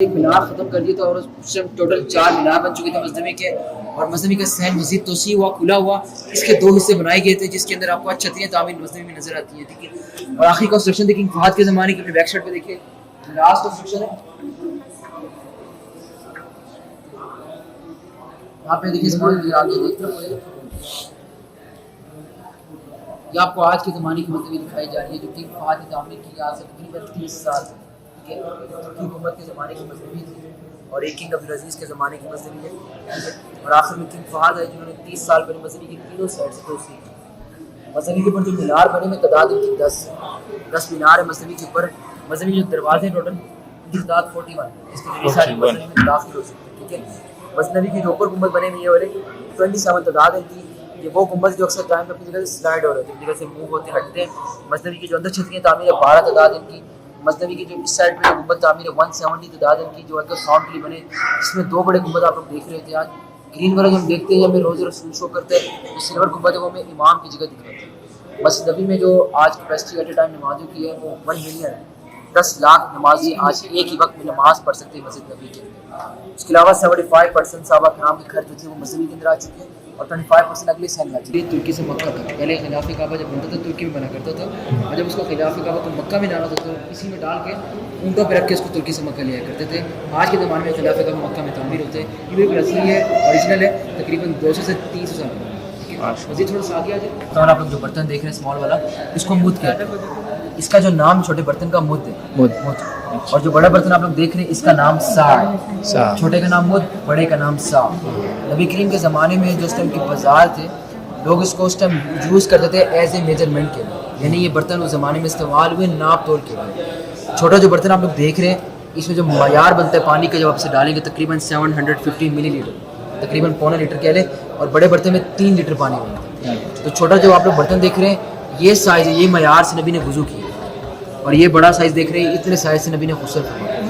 ایک مینار ختم کر دیا تھا اور اس سے ٹوٹل 4 مینار بن چکے تھے مزدوی کے، اور مزدوی کا صحن مزید توسیع ہوا، کھلا ہوا. اس کے 2 حصے بنائے گئے تھے جس کے اندر آپ کو چھتریاں تعمیر مزدوی میں نظر آتی ہیں. ٹھیک ہے، اور آخری کنسٹرکشن دیکھیں فہد کے زمانے کی، اپنے بیک سائڈ پہ دیکھیں لاسٹ کنسٹرکشن ہے. یہاں پہ دیکھیے زمانے آگے دیکھتے یہ آپ کو آج کے زمانے کی مزدوی دکھائی جا رہی ہے جو کہ فہد نے تعمیر کی آج سے تقریباً 30 سال. ٹھیک ہے، ترکی حکومت کے زمانے کی مزدوی تھی اور ایک کنگ عبدالعزیز کے زمانے کی مزدوی ہے. ٹھیک ہے، اور آخر میں کنگ فہد ہے جنہوں نے 30 سال پہلے مزدوی کی تینوں سائڈ سے توسیع کی. مزدوی کے اوپر جو مینار بنے میں تعداد ان کی 10 مینار ہے. مزدوی کے اوپر مزدوی جو دروازے ٹوٹل ان کی تعداد 41 اس کے ذریعے ساری مزدوی میں داخل ہو سکتے ہیں. ٹھیک ہے، مزدوی کی جو اوپر گنبد بنے ہوئے یہ والے 27 تعداد ہے کی. یہ وہ گنبد جو اکثر ٹائم پہ اپنی جگہ سے سلائڈ ہو رہے تھے، اپنی جگہ سے موو ہوتے ہٹتے ہیں. مزدوی کی جو اندر چھتریاں تعمیر ہے 12 تعداد ان کی. مزدوی کی جو اس سائڈ پہ گنبد تعمیر ہے 170 تعداد ان کی جو اندر ساؤنڈ کے لیے بنے، جس میں 2 بڑے گنبد آپ لوگ دیکھ رہے تھے. آج گرین والا جو ہم دیکھتے ہیں ہمیں روز رسول شو کرتے ہیں، جو سلور گنبد ہے وہ ہمیں امام کی جگہ دکھاتے ہیں. مسجد نبی میں جو آج کیپیسٹی ایٹ اے ٹائم نمازوں کی ہے وہ 1 ملین ہے. 10 لاکھ نمازی آج ایک ہی وقت میں نماز پڑھ سکتے ہیں مسجد نبی کے اندر. اس کے علاوہ 75% صحابہ کرام کے گھر جو تھے وہ مسجد کے اندر آ چکے ہیں اور 25% اگلے سال میں آ چکے ہیں. ترکی سے مکہ تک پہلے خلاف کعبہ جب بنتا تھا ترکی میں بنا کرتا تھا، اور جب اس کو خلاف کعبہ کو مکہ میں لانا تھا تو اسی میں ڈال کے اونٹوں پہ رکھ کے اس کو ترکی سے مکہ لیا کرتے تھے. آج کے زمانے میں خلاف کعبہ مکہ میں تعمیر ہوتے ہیں. یہ بالکل اصلی ہے، اوریجنل ہے، تقریباً 200 سے 300 سال پہلے. مزید تھوڑا سا آگے آ جائے تو آپ لوگ جو برتن دیکھ رہے ہیں اسمال والا، اس کو مد کہتے ہیں. اس کا جو نام چھوٹے برتن کا مد ہے، اور جو بڑا برتن آپ لوگ دیکھ رہے ہیں اس کا نام سا ہے. چھوٹے کا نام مد، بڑے کا نام سا. نبی کریم کے زمانے میں جو اس ٹائم کی بازار تھے لوگ اس کو اس ٹائم یوز کرتے تھے ایز اے میجرمنٹ کے لیے، یعنی یہ برتن اس زمانے میں استعمال ہوئے ناپ تول کے لیے. چھوٹا جو برتن آپ لوگ دیکھ رہے ہیں اس میں جو معیار بنتا ہے پانی کا جب آپ اسے ڈالیں گے تقریباً 750 ملی لیٹر، تقریباً پونا لیٹر کہہ لیں، اور بڑے برتن میں 3 لیٹر پانی بنتا ہے. تو چھوٹا جو آپ لوگ برتن دیکھ رہے ہیں یہ سائز ہے، یہ معیار سے نبی نے وضو کیا. اور یہ بڑا سائز دیکھ رہے ہیں اتنے سائز سے نبی نے غسل فرمایا،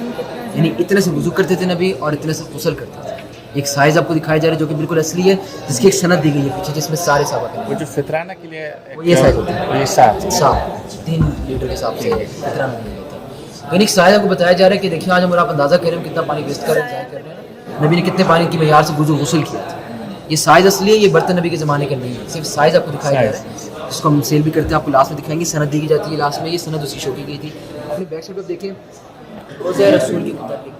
یعنی اتنے سے وضو کرتے تھے نبی اور اتنے سے غسل کرتے تھے. ایک سائز آپ کو دکھایا جا رہا ہے جو کہ بالکل اصلی ہے، جس کی ایک سند دی گئی ہے پیچھے جس میں سارے صحابہ کے وہ جو فطرانہ کے لیے وہ یہ سائز ہوتا ہے، یہ 3 لیٹر کے حساب سے فطرانہ نہیں ہوتا. یعنی ایک سائز آپ کو بتایا جا رہا ہے کہ دیکھیں آج ہم آپ اندازہ کر رہے ہیں کتنا پانی ویسٹ کر رہے ہیں، ضائع کر رہے ہیں. نبی نے کتنے پانی کی معیار سے وضو غسل کیا تھا. یہ سائز اصلی ہے، یہ برتن نبی کے زمانے کا نہیں ہے، صرف سائز آپ کو دکھایا جا رہا ہے، جس کو ہم سیل بھی کرتے ہیں. آپ کو لاسٹ میں دکھائیں گے، سند دی جاتی ہے لاسٹ میں. یہ سند اس کی شو کی گئی تھی. اپنے بیک سائڈ پہ دیکھیں روزہ رسول کے متعلق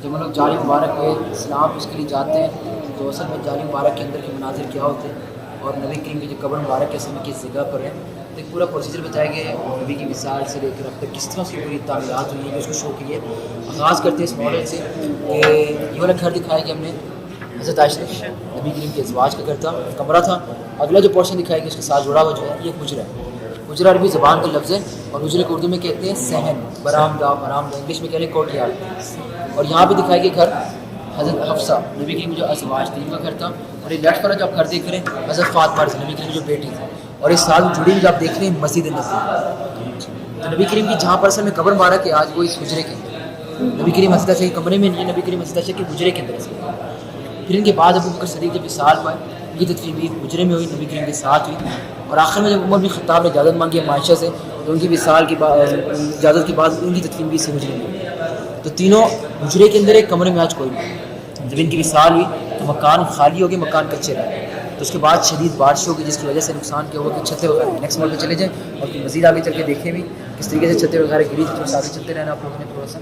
جب ہم لوگ جاری مبارک کے اسلام اس کے لیے جاتے ہیں تو اصل میں جاری مبارک کے اندر کے مناظر کیا ہوتے ہیں اور نبی کریم کی جو قبر مبارک کے سمے کس جگہ پر ہے. تو ایک پورا پروسیجر بتایا گیا ہے نبی کی مثال سے لے کر اب تک کس طرح سے پوری تعمیرات ہوئی ہیں جو اس کو شو کی ہے. آغاز کرتے ہیں اس ماڈل سے کہ یہ والا گھر دکھایا کہ ہم نے حضرت عائشہ نبی کریم کے ازواج کا گھر تھا، کمرہ تھا. اگلا جو پورشن دکھایا کہ اس کے ساتھ جڑا ہوا جو ہے یہ حجرہ ہے. حجرہ عربی زبان کا لفظ ہے اور حجرے کو اردو میں کہتے ہیں صحن، برآمدہ، انگلش میں کہتے ہیں کوٹ یارڈ. اور یہاں پہ دکھایا کہ گھر حضرت حفصہ نبی کی جو ازواج تھی ان کا گھر تھا. اور یہ لیفٹ والا جو آپ گھر دیکھ رہے ہیں حضرت فاطمہ نبی کی جو بیٹی تھی. اور اس سال جڑی ہوئی جو آپ دیکھ رہے ہیں مسجد نبوی. تو نبی کریم کی جہاں پر اصل میں قبر مبارک ہے آج وہ اس حجرے کے اندر. نبی کریم حضرت عائشہ کے کمرے میں نہیں، نبی کریم حضرت عائشہ کے حجرے کے اندر ہے. پھر ان کے بعد ابو بکر صدیق جب وصال پائے ان کی تدفین بھی حجرے میں ہوئی، نبی کریم کے ساتھ ہوئی. اور آخر میں جب عمر بن خطاب نے اجازت مانگی عائشہ سے تو ان کی وصال کی اجازت کے بعد ان کی تدفین بھی اسی حجرے میں ہوئی. تو تینوں حجرے کے اندر ایک کمرے میں آج کوئی نہیں. جب ان کی وصال ہوئی تو مکان خالی ہو گئے، مکان کچے رہے. تو اس کے بعد شدید بارش ہوگی جس کی وجہ سے نقصان کیا ہوا کہ چھتیں وغیرہ. نیکسٹ ماڈل پہ چلے جائیں اور پھر مزید آگے چل کے دیکھیں بھی کس طریقے سے چھتیں وغیرہ گری تھی. تو آگے چلتے رہنا آپ لوگوں نے تھوڑا سا.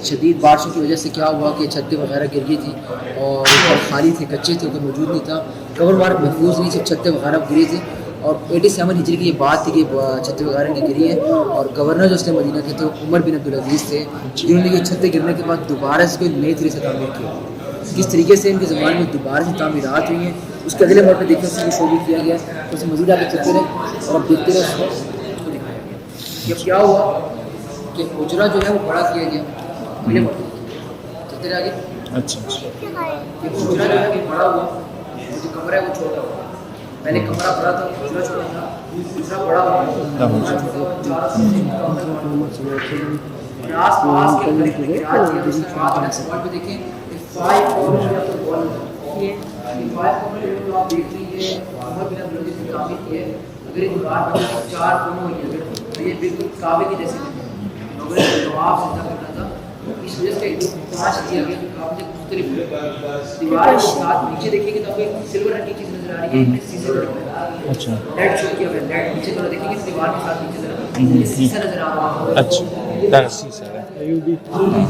شدید بارشوں کی وجہ سے کیا ہوا کہ چھتیں وغیرہ گر گئی تھی اور خالی تھے، کچے تھے، کوئی موجود نہیں تھا. قبر مبارک محفوظ نہیں، صرف چھتیں وغیرہ گری تھی. اور 87 ہجری کی یہ بات تھی کہ چھتیں وغیرہ نہیں گری ہیں. اور گورنر جو اس نے مدینہ کے تھے عمر بن عبدالعزیز تھے جنہوں نے یہ چھتیں گرنے کے بعد دوبارہ سے کوئی نئی طرح سے تعمیر کی. کس طریقے سے ان کے زمانے میں دوبارہ سے تعمیرات ہوئی ہیں اس کے اگلے موڈ پہ دیکھیں، اس کو شو بھی کیا گیا ہے. تو اسے مزید آگے چلتے رہے اور اب دیکھتے رہے اس کو دکھایا گیا. جب کیا ہوا کہ حجرہ جو ہے وہ بڑا کیا گیا. اگلے موڈ پہ چلتے رہے آگے. اچھا یہ حجرہ جو ہے وہ بڑا ہوا اور جو کمرہ ہے وہ چھوٹا ہوا. پہلے کمرہ بڑا تھا، حجرہ چھوٹا تھا، حجرہ بڑا ہوا، آس پاس کے اندر پہ دیکھیں 5 کارنر آف دی وال. یہ 5 کارنر جو آپ دیکھ رہی ہے عمر بن عبدالعزیز نے تعمیر کی ہے. اگر یہ دیوار بچے 4 کونوں ہوئی اگر تو یہ بالکل کعبے کی جیسی بنی. اگر طواف سجدہ کرنا تھا اس وجہ سے 5 کیا گیا تو کعبے سے مختلف دیوار کے ساتھ نیچے دیکھیں گے تو آپ کو ایک سلور رنگ کی چیز نظر آ رہی ہے سیسے پر. اچھا لیڈ شو کیا ہوا ہے لیڈ نیچے طرح دیکھیں گے دیوار کے ساتھ نیچے طرح سیسا نظر آ رہا ہے. اچھا سیسا ہے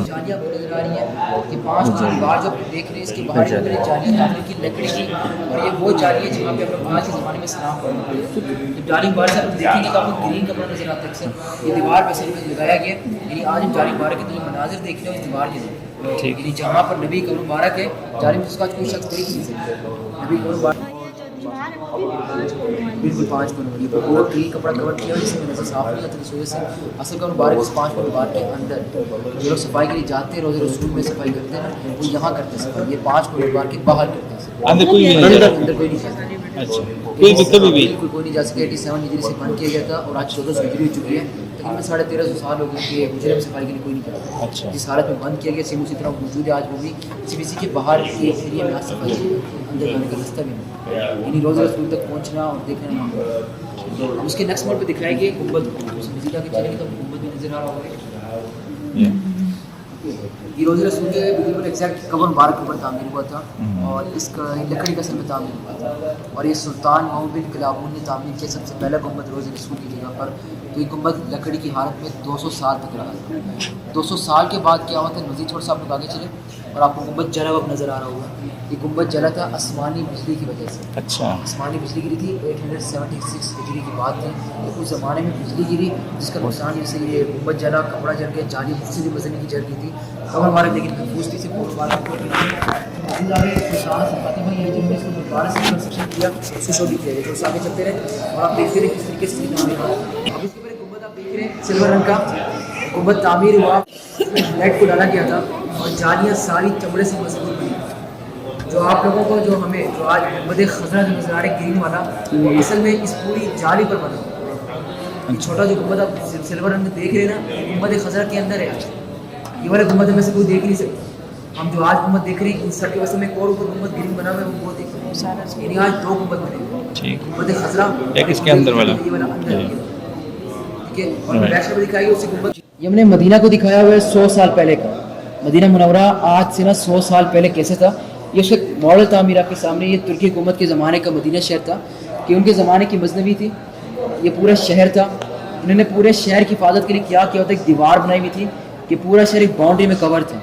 جالیاں کو نظر آ رہی ہیں کہ 5 دیوار جو آپ دیکھ رہے ہیں اس کے باہر جو جالیاں تعمیر کی لکڑی کی اور یہ وہ جالی ہے جہاں پہ آپ آج کے زمانے میں سلام پڑھنا ہے. جب جالی بار سے آپ دیکھیں گے تو آپ کو گرین کپڑا نظر آتا ہے اکثر یہ دیوار پہ اصل میں لگایا گیا یعنی آج ہم جالی مبارک کے جو مناظر دیکھ رہے ہیں اس دیوار کے یعنی جہاں پر نبی قبر مبارک ہے جالی میں اس کا کوئی شخص دیکھ نہیں سکتا. نبی قبر مبارک بالکل 5 کونوں ہوئی وہ گرین کپڑا کور کیا جس میں نظر صاف نہیں آتا اس وجہ سے اصل قبر مبارک اس 5 کونوں مبارک کے اندر جو لوگ صفائی کے لیے جاتے ہیں روزہ رسول میں صفائی کرتے ہیں وہ یہاں کرتے ہیں صفائی. یہ 5 کونوں مبارک کے باہر کرتے ہیں اندر کوئی نہیں اندر کوئی نہیں جاتا. اچھا کوئی بھی کبھی بھی کوئی نہیں جا سکے. 87 ہجری سے بند کیا گیا تھا اور آج 1400 ہجری ہو چکی ہے تقریباً 1350 سال ہو گئے کہ حجرے میں صفائی کے لیے کوئی نہیں کرتا. اچھا جس حالت میں بند کیا گیا سیم اسی طرح موجود ہے آج وہ بھی کسی کے باہر کے ایریا میں آج صفائی اندر جانے کا رستہ بھی نہیں یعنی روزہ رسول تک پہنچنا اور دیکھنا معاملہ. اب اس کے نیکسٹ موڈ پہ دکھائے گی گنبد اس مسجد کے چلے گی تو گنبد بھی نظر آ رہا ہوگا. یہ روزہ رسول کے بالکل ایگزیکٹ قبر مبارک کے اوپر تعمیر ہوا تھا اور اس کا لکڑی کا سر میں تعمیر ہوا تھا اور یہ سلطان محمود بن کلابون نے تعمیر کیا سب سے پہلا گنبد روزہ رسول کی جگہ پر. تو یہ گنبد لکڑی کی حالت میں 200 سال تک رہا تھا. 200 سال کے بعد کیا ہوا تھا مزید تھوڑا سا آپ لوگ آگے چلے اور آپ کو گنبد جلا ہوا نظر آ رہا ہوگا. یہ گنبد جلا تھا آسمانی بجلی کی وجہ سے. اچھا آسمانی بجلی گری تھی 876 ہجری کی بات تھی. اس زمانے میں بجلی گری جس کا نقصان جیسے یہ گنبد جلا کپڑا جل گیا جالی مختلف وزن کی جل گئی تھی. قبر مبارک لیکن محفوظ تھی سے قبر مبارک کو دوبارہ سے کنسٹرکشن کیا اس کو شو بھی کیا گیا جو آگے چلتے رہے اور آپ دیکھتے رہے کس طریقے سے تعمیر ہوا. اب اس کے بعد گنبد آپ دیکھ رہے ہیں سلور رنگ کا گنبد تعمیر ہوا لیڈ کو ڈالا گیا تھا اور جالیاں ساری چمڑے سے مضبوط بنی. جو آپ لوگوں کو جو ہمیں جو آج گنبد خضرا جو نظر آ رہا ہے گرین والا اصل میں اس پوری جالی پر بنا. چھوٹا جو گنبد آپ سلور رنگ میں دیکھ رہے ہیں نا گنبد خضرا کے اندر ہے. یہ والا گنبد میں سے کوئی دیکھ نہیں سکتا. ہم جو آج گنبد دیکھ رہے ہیں ان سب کے وجہ میں ایک اور اوپر گنبد گرین بنا ہوا ہے وہ دیکھ رہے ہیں. یعنی آج 2 گنبد بنے ہوئے گنبد خضرا ایک اس کے اندر والا یہ والا اندر ٹھیک ہے. اور بیک سائڈ دکھائی اسی گنبد یہ ہم نے مدینہ کو دکھایا ہوا ہے 100 سال پہلے کا. مدینہ منورہ آج سے نا 100 سال پہلے کیسے تھا یہ اس کا ماڈل تعمیر آپ کے سامنے. یہ ترکی حکومت کے زمانے کا مدینہ شہر تھا کہ ان کے زمانے کی مصنوعی تھی. یہ پورا شہر تھا. انہوں نے پورے شہر کی حفاظت کے لیے کیا ہوتا ایک دیوار بنائی ہوئی تھی کہ پورا شہر ایک باؤنڈری میں کور تھا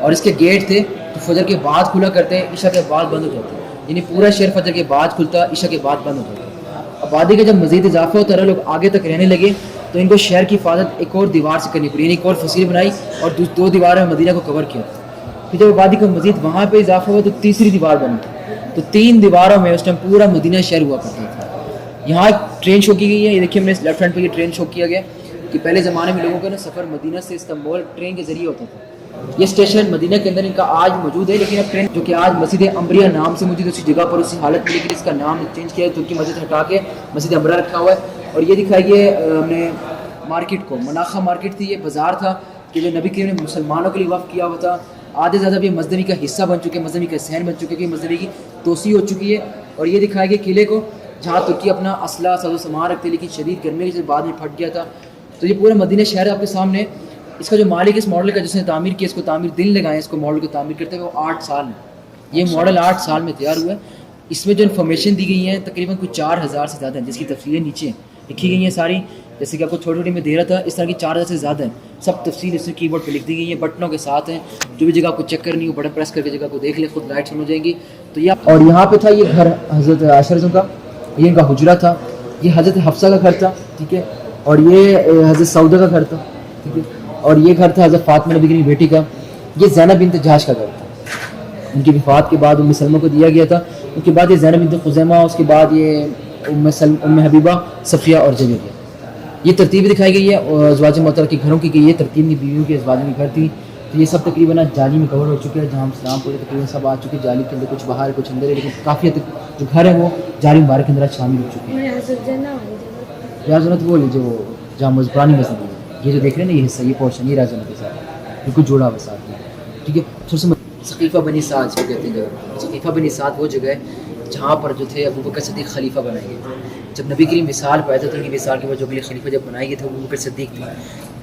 اور اس کے گیٹ تھے تو فجر کے بعد کھلا کرتے عشاء کے بعد بند ہو جاتے. یعنی پورا شہر فجر کے بعد کھلتا عشاء کے بعد بند ہو جاتا. آبادی کا جب مزید اضافہ ہوتا رہا لوگ آگے تک رہنے لگے تو ان کو شہر کی حفاظت ایک اور دیوار سے کرنی پڑی. یعنی ایک اور فصیل بنائی اور 2 دیواروں میں مدینہ کو کور کیا. پھر جب آبادی کا مزید وہاں پہ اضافہ ہوا تو تیسری دیوار بنی تو 3 دیواروں میں اس ٹائم پورا مدینہ شہر ہوا کرتا تھا. یہاں ایک ٹرین شو کی گئی ہے. یہ دیکھیے ہم نے لیفٹ ہینڈ پہ یہ ٹرین شو کیا گیا کہ پہلے زمانے میں لوگوں کا نا سفر مدینہ سے استنبول ٹرین کے ذریعے ہوتا تھا. یہ اسٹیشن مدینہ کے اندر ان کا آج موجود ہے لیکن اب ٹرین جو کہ آج مسجد امبریہ نام سے موجود ہے اسی جگہ پر اسی حالت میں لیکن اس کا نام چینج کیا ہے ترکی مسجد ہٹا کے مسجد امبریہ رکھا ہوا ہے. اور یہ دکھائیے ہم نے مارکیٹ کو مناخا مارکیٹ تھی. یہ بازار تھا کہ جو نبی کریم نے مسلمانوں کے لیے وقف کیا ہوا تھا. آدھے زیادہ بھی مزدوی کا حصہ بن چکے مزدوی کا صحن بن چکے کہ مزدوی کی توسیع ہو چکی ہے. اور یہ دکھائے گیا قلعے کو جہاں ترکی اپنا اسلحہ ساز و سامان رکھتے لیکن شدید گرمی کے بعد میں پھٹ گیا تھا. تو یہ پورا مدینہ شہر آپ کے سامنے. اس کا جو مالک اس ماڈل کا جس نے تعمیر کیا اس کو تعمیر دن لگائے اس کو ماڈل کو تعمیر کرتے ہوئے وہ 8 سال میں. یہ ماڈل 8 سال میں تیار ہوا ہے. اس میں جو انفارمیشن دی گئی ہیں تقریباً کچھ 4000 سے زیادہ ہیں جس کی تفصیلیں نیچے لکھی گئی ہیں ساری. جیسے کہ آپ کو چھوٹی چھوٹی میں دے رہا تھا اس طرح کی 4000 سے زیادہ ہیں. سب تفصیل اس میں کی بورڈ پہ لکھ دی گئی ہیں بٹنوں کے ساتھ ہیں. جو بھی جگہ آپ کو چیک کرنی ہو بٹن پریس کر کے جگہ کو دیکھ لیں خود لائٹ سن ہو جائیں گی. تو یہ اور یہاں پہ تھا یہ گھر حضرت عائشہ رضی کا. یہ ان کا حجرہ تھا. یہ حضرت حفصہ کا گھر تھا ٹھیک ہے. اور یہ حضرت سعودہ کا گھر تھا ٹھیک ہے. اور یہ گھر تھا حضرت فاطمہ نبی کی بیٹی کا. یہ زینب بنت جہش کا گھر تھا. ان کی وفات کے بعد ام سلمہ کو دیا گیا تھا. ان کے بعد یہ زینب بنت خزیمہ اس کے بعد یہ ام حبیبہ صفیہ اور زبیر. یہ ترتیب دکھائی گئی ہے ازواج محترمہ کے گھروں کی. یہ ترتیب کی بیویوں کے ازواج کے گھر تھی. تو یہ سب تقریباً جالی میں کور ہو چکے ہیں جہاں اسلام پورے تقریباً سب آ چکے. جالی کے اندر کچھ باہر کچھ اندر ہے لیکن کافی حد تک جو گھر ہیں وہ جالی مبارک کے اندر شامل ہو چکے ہیں. ریاض جنت وہ جو جہاں پرانی مسجد ہے یہ جو دیکھ رہے ہیں نا یہ حصہ یہ پورشن یہ ریاض جنت کے ساتھ بالکل جوڑا ہوا ساتھ میں ٹھیک ہے. سقیفہ بنی سعد جو کہتے ہیں جگہ سقیفہ بنی سعد وہ جگہ ہے جہاں پر جو تھے ابو بکر صدیق خلیفہ بنائے گئے. جب نبی کریم وصال پہ آیا تھا تو ان کی وصال کے بعد جو اگلے خلیفہ جب بنائے گئے تھے وہ ابوبکر صدیق تھے.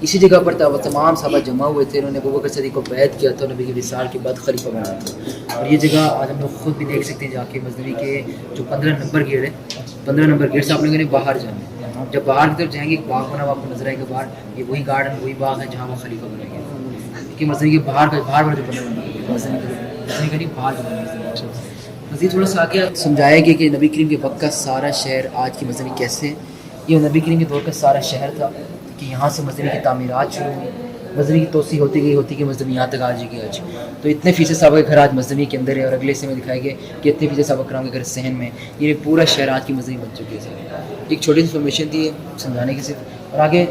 اسی جگہ پر تمام صحابہ جمع ہوئے تھے, انہوں نے ابوبکر صدیق کو بیعت کیا تھا, نبی کے وصال کے بعد خلیفہ بنایا تھا. اور یہ جگہ آج ہم لوگ خود بھی دیکھ سکتے ہیں جا کے مزدوی کے جو 15 نمبر گیٹ ہے, 15 نمبر گیٹ سے آپ لوگوں نے باہر جانا ہے. جب باہر کی طرف جائیں گے ایک باغ بنا ہوا آپ کو نظر آئے گا باہر, یہ وہی گارڈن وہی باغ ہے جہاں وہ خلیفہ بنائے گئے کہ مزدوی کے باہر والا جو بنا ہوا مزدوی کا نہیں باہر جو بنا. مزید تھوڑا سا آگے سمجھایا گیا کہ نبی کریم کے وقت کا سارا شہر آج کی مزدوی کیسے, یہ نبی کریم کے دور کا سارا شہر تھا کہ یہاں سے مزدوی کی تعمیرات شروع ہوئی, مزدوی کی توسیع ہوتی گئی مزدوی یہاں تک آج کی آج. تو اتنے فیصد صحابہ کے گھر آج مزدوی کے اندر ہے, اور اگلے حصے میں دکھائے گئے کہ اتنے فیصد صحابہ کرام کے گھر صحن میں. یہ پورا شہر آج کی مزدوی بن چکی ہے. ایک چھوٹی سی انفارمیشن تھی سمجھانے کی صرف. اور آگے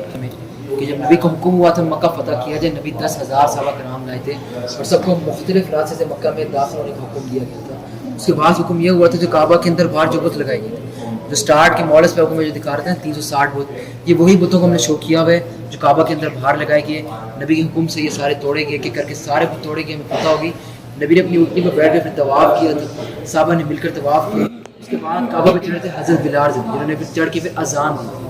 کہ جب نبی کو حکم ہوا تھا مکہ فتح کیا جائے, نبی 10,000 صحابہ کرام لائے تھے اور سب کو مختلف راستے سے مکہ میں داخل ہونے کا حکم دیا گیا تھا. اس کے بعد حکم یہ ہوا تھا جو کعبہ کے اندر باہر جو بت لگائے گئے تھے, جو سٹارٹ کے ماڈلس پہ حکم جو دکھا رہے ہیں 360 بت, یہ وہی بتوں کو ہم نے شو کیا ہوا ہے جو کعبہ کے اندر باہر لگائے گئے. نبی کے حکم سے یہ سارے توڑے گئے, کہ کر کے سارے بت توڑے گئے. ہمیں پتہ ہوگی نبی نے اپنی اونٹنی پر بیٹھ کے پھر طواف کیا تھا, صحابہ نے مل کر طواف کیا. اس کے بعد کعبہ پہ چڑھے تھے حضرت بلال جنہوں نے پھر چڑھ کے پھر اذان دی.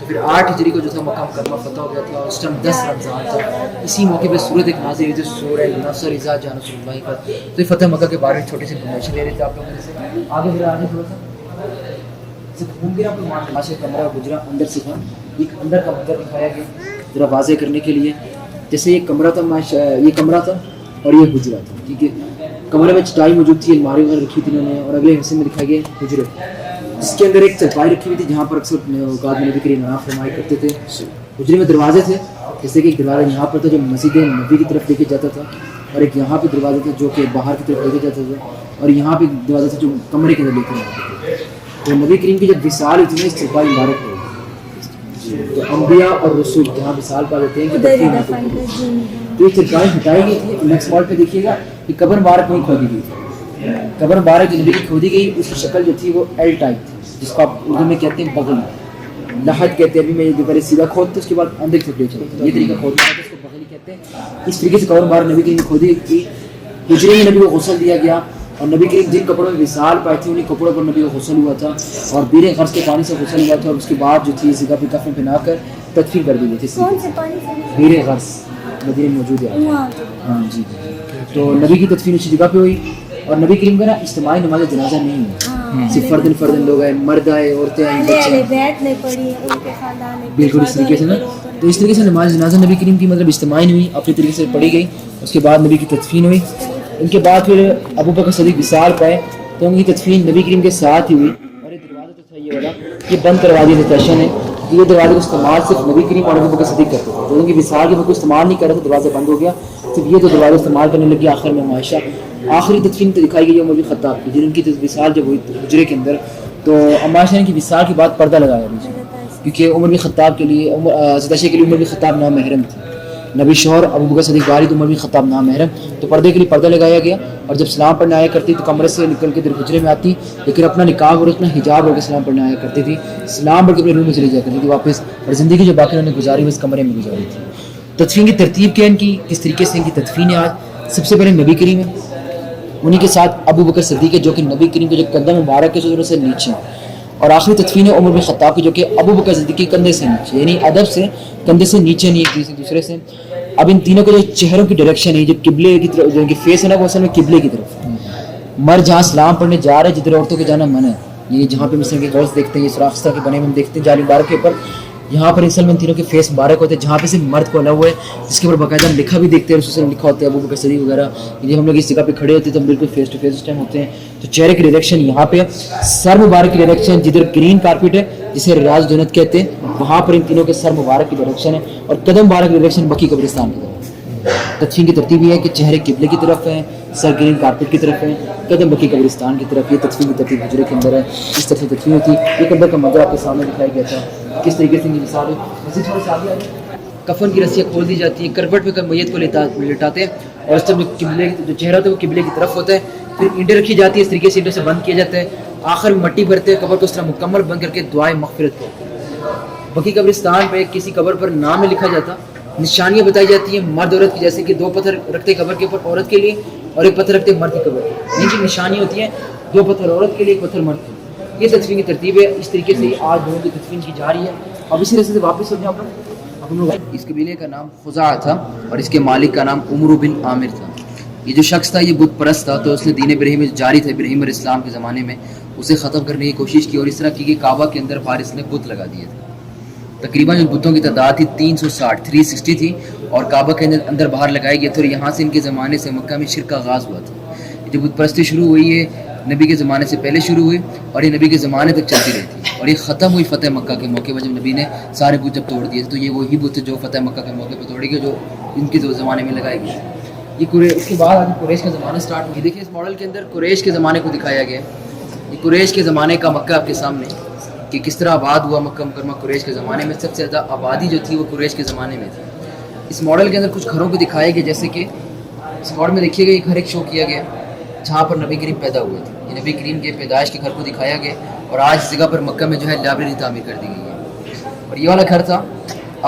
تو پھر 8 ہجری کو جو تھا مکہ مکرمہ فتح ہو گیا تھا, اس ٹائم 10 رمضان تھا. اسی موقع پہ سورت ایک نازل ہوئی تھی سورہ نصر اذا جاء نصر اللہ پر. تو یہ فتح مکہ کے بارے میں چھوٹی سی انفارمیشن لے رہے تھے آپ لوگوں سے. آگے تھوڑا سا گھوم گیا آپ کو ماشاء کمرہ گجرا اندر سے تھا, ایک اندر کا منظر دکھایا گیا ذرا واضح کرنے کے لیے. جیسے یہ کمرہ تھا, یہ کمرہ تھا اور یہ حجرہ تھا. ٹھیک ہے, کمرے میں چٹائی موجود تھی, الماری وغیرہ رکھی تھی انہوں نے, اور اگلے حصے میں دکھایا گیا حجرے جس کے اندر ایک چرپائی رکھی ہوئی تھی جہاں پر اکثر اوقات میں نبی کریم نماز فرمایا کرتے تھے. حجرے میں دروازے تھے, جیسے کہ ایک دروازہ یہاں پر تھا جو مسجد نبی کی طرف لے کے جاتا تھا, اور ایک یہاں پہ دروازہ تھا جو کہ باہر کی طرف لے کے جاتا تھا, اور یہاں پہ دروازہ تھا جو کمرے کے اندر لے کے جاتا تھا. تو نبی کریم کی جب وصال ہوئی تھی اس چرپائی مبارک ہوئی. تو انبیاء اور رسول جہاں وصال پا دیتے ہیں کہ تو یہ چرپائی ہٹائی گئی تھی. نیکسٹ پارٹ پہ دیکھیے گا کہ قبر مبارک نہیں کھودی گئی تھی. قبر مبارک جو نبی کی کھودی گئی اس کی شکل جو تھی وہ ایل ٹائپ تھی, جس کو آپ اردو میں کہتے ہیں بغل, لحد کہتے ہیں. ابھی میں یہ پہلے سیدھا کھودتے اس کے بعد اندر کی طرف چلتے, یہ طریقہ کھودنا ہے اس کو بغل کہتے ہیں. اس طریقے سے قبر مبارک نبی کی کھودی گئی. حجرے میں نبی کو غسل دیا گیا, اور نبی کریم جن کپڑوں میں وصال پائے تھے انہیں کپڑوں پر نبی کو غسل ہوا تھا, اور بیر غرض کے پانی سے غسل ہوا تھا, اور اس کے بعد جو تھی اس جگہ پہ کفن پہنا کر تدفین کر دی گئی تھی. بیر غرض مدینے میں موجود ہے. ہاں جی, تو نبی کی تدفین اسی جگہ پہ ہوئی. اور نبی کریم کا نا اجتماعی نماز جنازہ نہیں ہے, صرف فردن لوگ آئے, مرد آئے, عورتیں آئیں, بچے آئے, بالکل اس طریقے سے نا. تو اس طریقے سے نماز جنازہ نبی کریم کی مطلب اجتماعی نہیں ہوئی, اپنے طریقے سے پڑھی گئی. اس کے بعد نبی کی تدفین ہوئی. ان کے بعد پھر ابوبکر صدیق وصال پائے تو ان کی تدفین نبی کریم کے ساتھ ہی ہوئی. اور یہ دروازہ تو تھا یہ والا, یہ بند کروا دیا تھا ٹیشن ہے, یہ دروازے کا استعمال صرف نبی کریم اور ابوبکر صدیق کرتے تھے. تو ان کی وصال کے وقت استعمال نہیں کر رہے تھے, دروازہ بند ہو گیا, صرف یہ تو دروازہ استعمال کرنے لگی. آخر میں عائشہ آخری تدفین تو دکھائی گئی عمر بن خطاب کی, جن کی وصال جب ہوئی حجرے کے اندر, تو عائشہ نے کی وصال کے بعد پردہ لگایا نیچے, کیونکہ عمر بن خطاب کے لیے عائشہ کے لیے عمر بن خطاب نام محرم تھی. نبی شوہر ابوبکر صدیق والد عمر بن خطاب نام محرم, تو پردے کے لیے پردہ لگایا گیا. اور جب سلام پڑھنے آیا کرتی تو کمرے سے نکل کے حجرے میں آتی, لیکن اپنا نقاب اور اپنا حجاب ہو کے سلام پڑھنے آیا کرتی تھی. سلام پڑھ کے اپنے روم میں چلی جایا کرتی تھی واپس, اور زندگی جو باقی انہوں نے گزاری ہوئی اس کمرے میں گزاری تھی. تدفین کی ترتیب کیا ان کی, کس طریقے سے ان کی تدفین ہے آج. سب سے پہلے نبی کریم ہے, انہیں کے ساتھ ابوبکر صدیق ہے جو کہ نبی کریم کے جو قدم مبارک ہے سے نیچے, اور آخری تدفین ہے عمر بن خطاب کی جو کہ ابوبکر صدیق کے کندھے سے نیچے, یعنی ادب سے کندھے سے نیچے نہیں, کسی دوسرے سے. اب ان تینوں کے جو چہروں کی ڈائریکشن ہے, جو قبلے کی طرف, جو ان کی فیس ہے نا وہ اصل میں قبلے کی طرف. مر جہاں سلام پڑھنے جا رہے جدھر عورتوں کے جانا منع ہے, یہ جہاں پہ مثلا کے غوث دیکھتے ہیں, یہ سوراخ کے بنے میں دیکھتے ہیں جالی مبارک کے اوپر, یہاں پر اصل میں ان تینوں کے فیس مبارک ہوتے ہیں, جہاں پہ سے مرد کو الگ ہوا ہے جس کے اوپر باقاعدہ ہم لکھا بھی دیکھتے ہیں, رسول نے لکھا ہوتا ہے ابوبکر صدیق وغیرہ. جب ہم لوگ اس جگہ پہ کھڑے ہوتے ہیں تو ہم بالکل فیس ٹو فیس اس ٹائم ہوتے ہیں. تو چہرے کی ڈائریکشن یہاں پہ, سر مبارک کی ڈائریکشن جدھر گرین کارپیٹ ہے جسے ریاض جنت کہتے ہیں, وہاں پر ان تینوں کے سر مبارک کی ڈائریکشن ہے, اور قدم مبارک کی ڈائریکشن بقی قبرستان کی طرف. تدفین کی ترتیب یہ ہے کہ چہرے قبلے کی طرف ہیں, سر گرین کارپیٹ کی طرف ہیں, قدم بقی قبرستان کی طرف. یہ تدفین کی ترتیب حجرے کے اندر ہے, اس طرح سے تدفین ہوتی ہے. ایک اندر کا منظر آپ کے سامنے دکھایا گیا تھا کس طریقے سے ان کی مثال ہے. کفن کی رسیاں کھول دی جاتی ہیں, کروٹ پہ میت کو لٹاتے ہیں, اور اس طرح جو چہرہ ہوتا ہے وہ قبلے کی طرف ہوتا ہے. پھر اینٹیں رکھی جاتی ہے, اس طریقے سے اینٹوں سے بند کیا جاتا ہے. آخر میں مٹی بھرتے ہیں, قبر کو اس طرح مکمل بند کر کے دعائے مغفرت کرتے ہیں. بقی قبرستان پہ کسی قبر پر نام نہیں لکھا جاتا, نشانیاں بتائی جاتی ہیں مرد عورت کی, جیسے کہ 2 پتھر رکھتے قبر کے اوپر عورت کے لیے, اور 1 پتھر رکھتے مرد کی قبر. ان کی نشانی ہوتی ہے 2 پتھر عورت کے لیے, 1 پتھر مرد کے لیے. یہ تدفین کی ترتیب ہے. اس طریقے سے آج لوگوں کی تدفین کی جا رہی ہے. اب اسی راستے سے واپس ہو جائیں ہم لوگ. اس قبیلے کا نام خزاعہ تھا اور اس کے مالک کا نام عمرو بن عامر تھا. یہ جو شخص تھا یہ بت پرست تھا, تو اس نے دین ابراہیم جاری تھا ابراہیم علیہ السلام کے زمانے میں, اسے ختم کرنے کی کوشش کی اور اس طرح کی کہ کعبہ کے اندر فارس نے بت لگا دیے تھے. تقریباً جو بتوں کی تعداد تھی 360 تھی اور کعبہ کے اندر باہر لگائے گئے تھے. اور یہاں سے ان کے زمانے سے مکہ میں شرک کا آغاز ہوا تھا. جو بت پرستی شروع ہوئی ہے نبی کے زمانے سے پہلے شروع ہوئی اور یہ نبی کے زمانے تک چلتی رہی تھی, اور یہ ختم ہوئی فتح مکہ کے موقع پر جب نبی نے سارے بت جب توڑ دیے. تو یہ وہی بت جو فتح مکہ کے موقع پہ توڑے گئے جو ان کے زمانے میں لگائے گئے. یہ اس کے بعد آگے قریش کا زمانہ سٹارٹ ہوا. دیکھیں اس ماڈل کے اندر قریش کے زمانے کو دکھایا گیا. یہ قریش کے زمانے کا مکہ آپ کے سامنے کہ کس طرح آباد ہوا مکہ مکرمہ قریش کے زمانے میں. سب سے زیادہ آبادی جو تھی وہ قریش کے زمانے میں تھی. اس ماڈل کے اندر کچھ گھروں کو دکھایا گیا, جیسے کہ اس ماڈل میں دیکھیے گا ایک گھر ایک شو کیا گیا جہاں پر نبی کریم پیدا ہوئے تھے. یہ نبی کریم کے پیدائش کے گھر کو دکھایا گیا اور آج اس جگہ پر مکہ میں جو ہے لائبریری تعمیر کر دی گئی ہے. اور یہ والا گھر تھا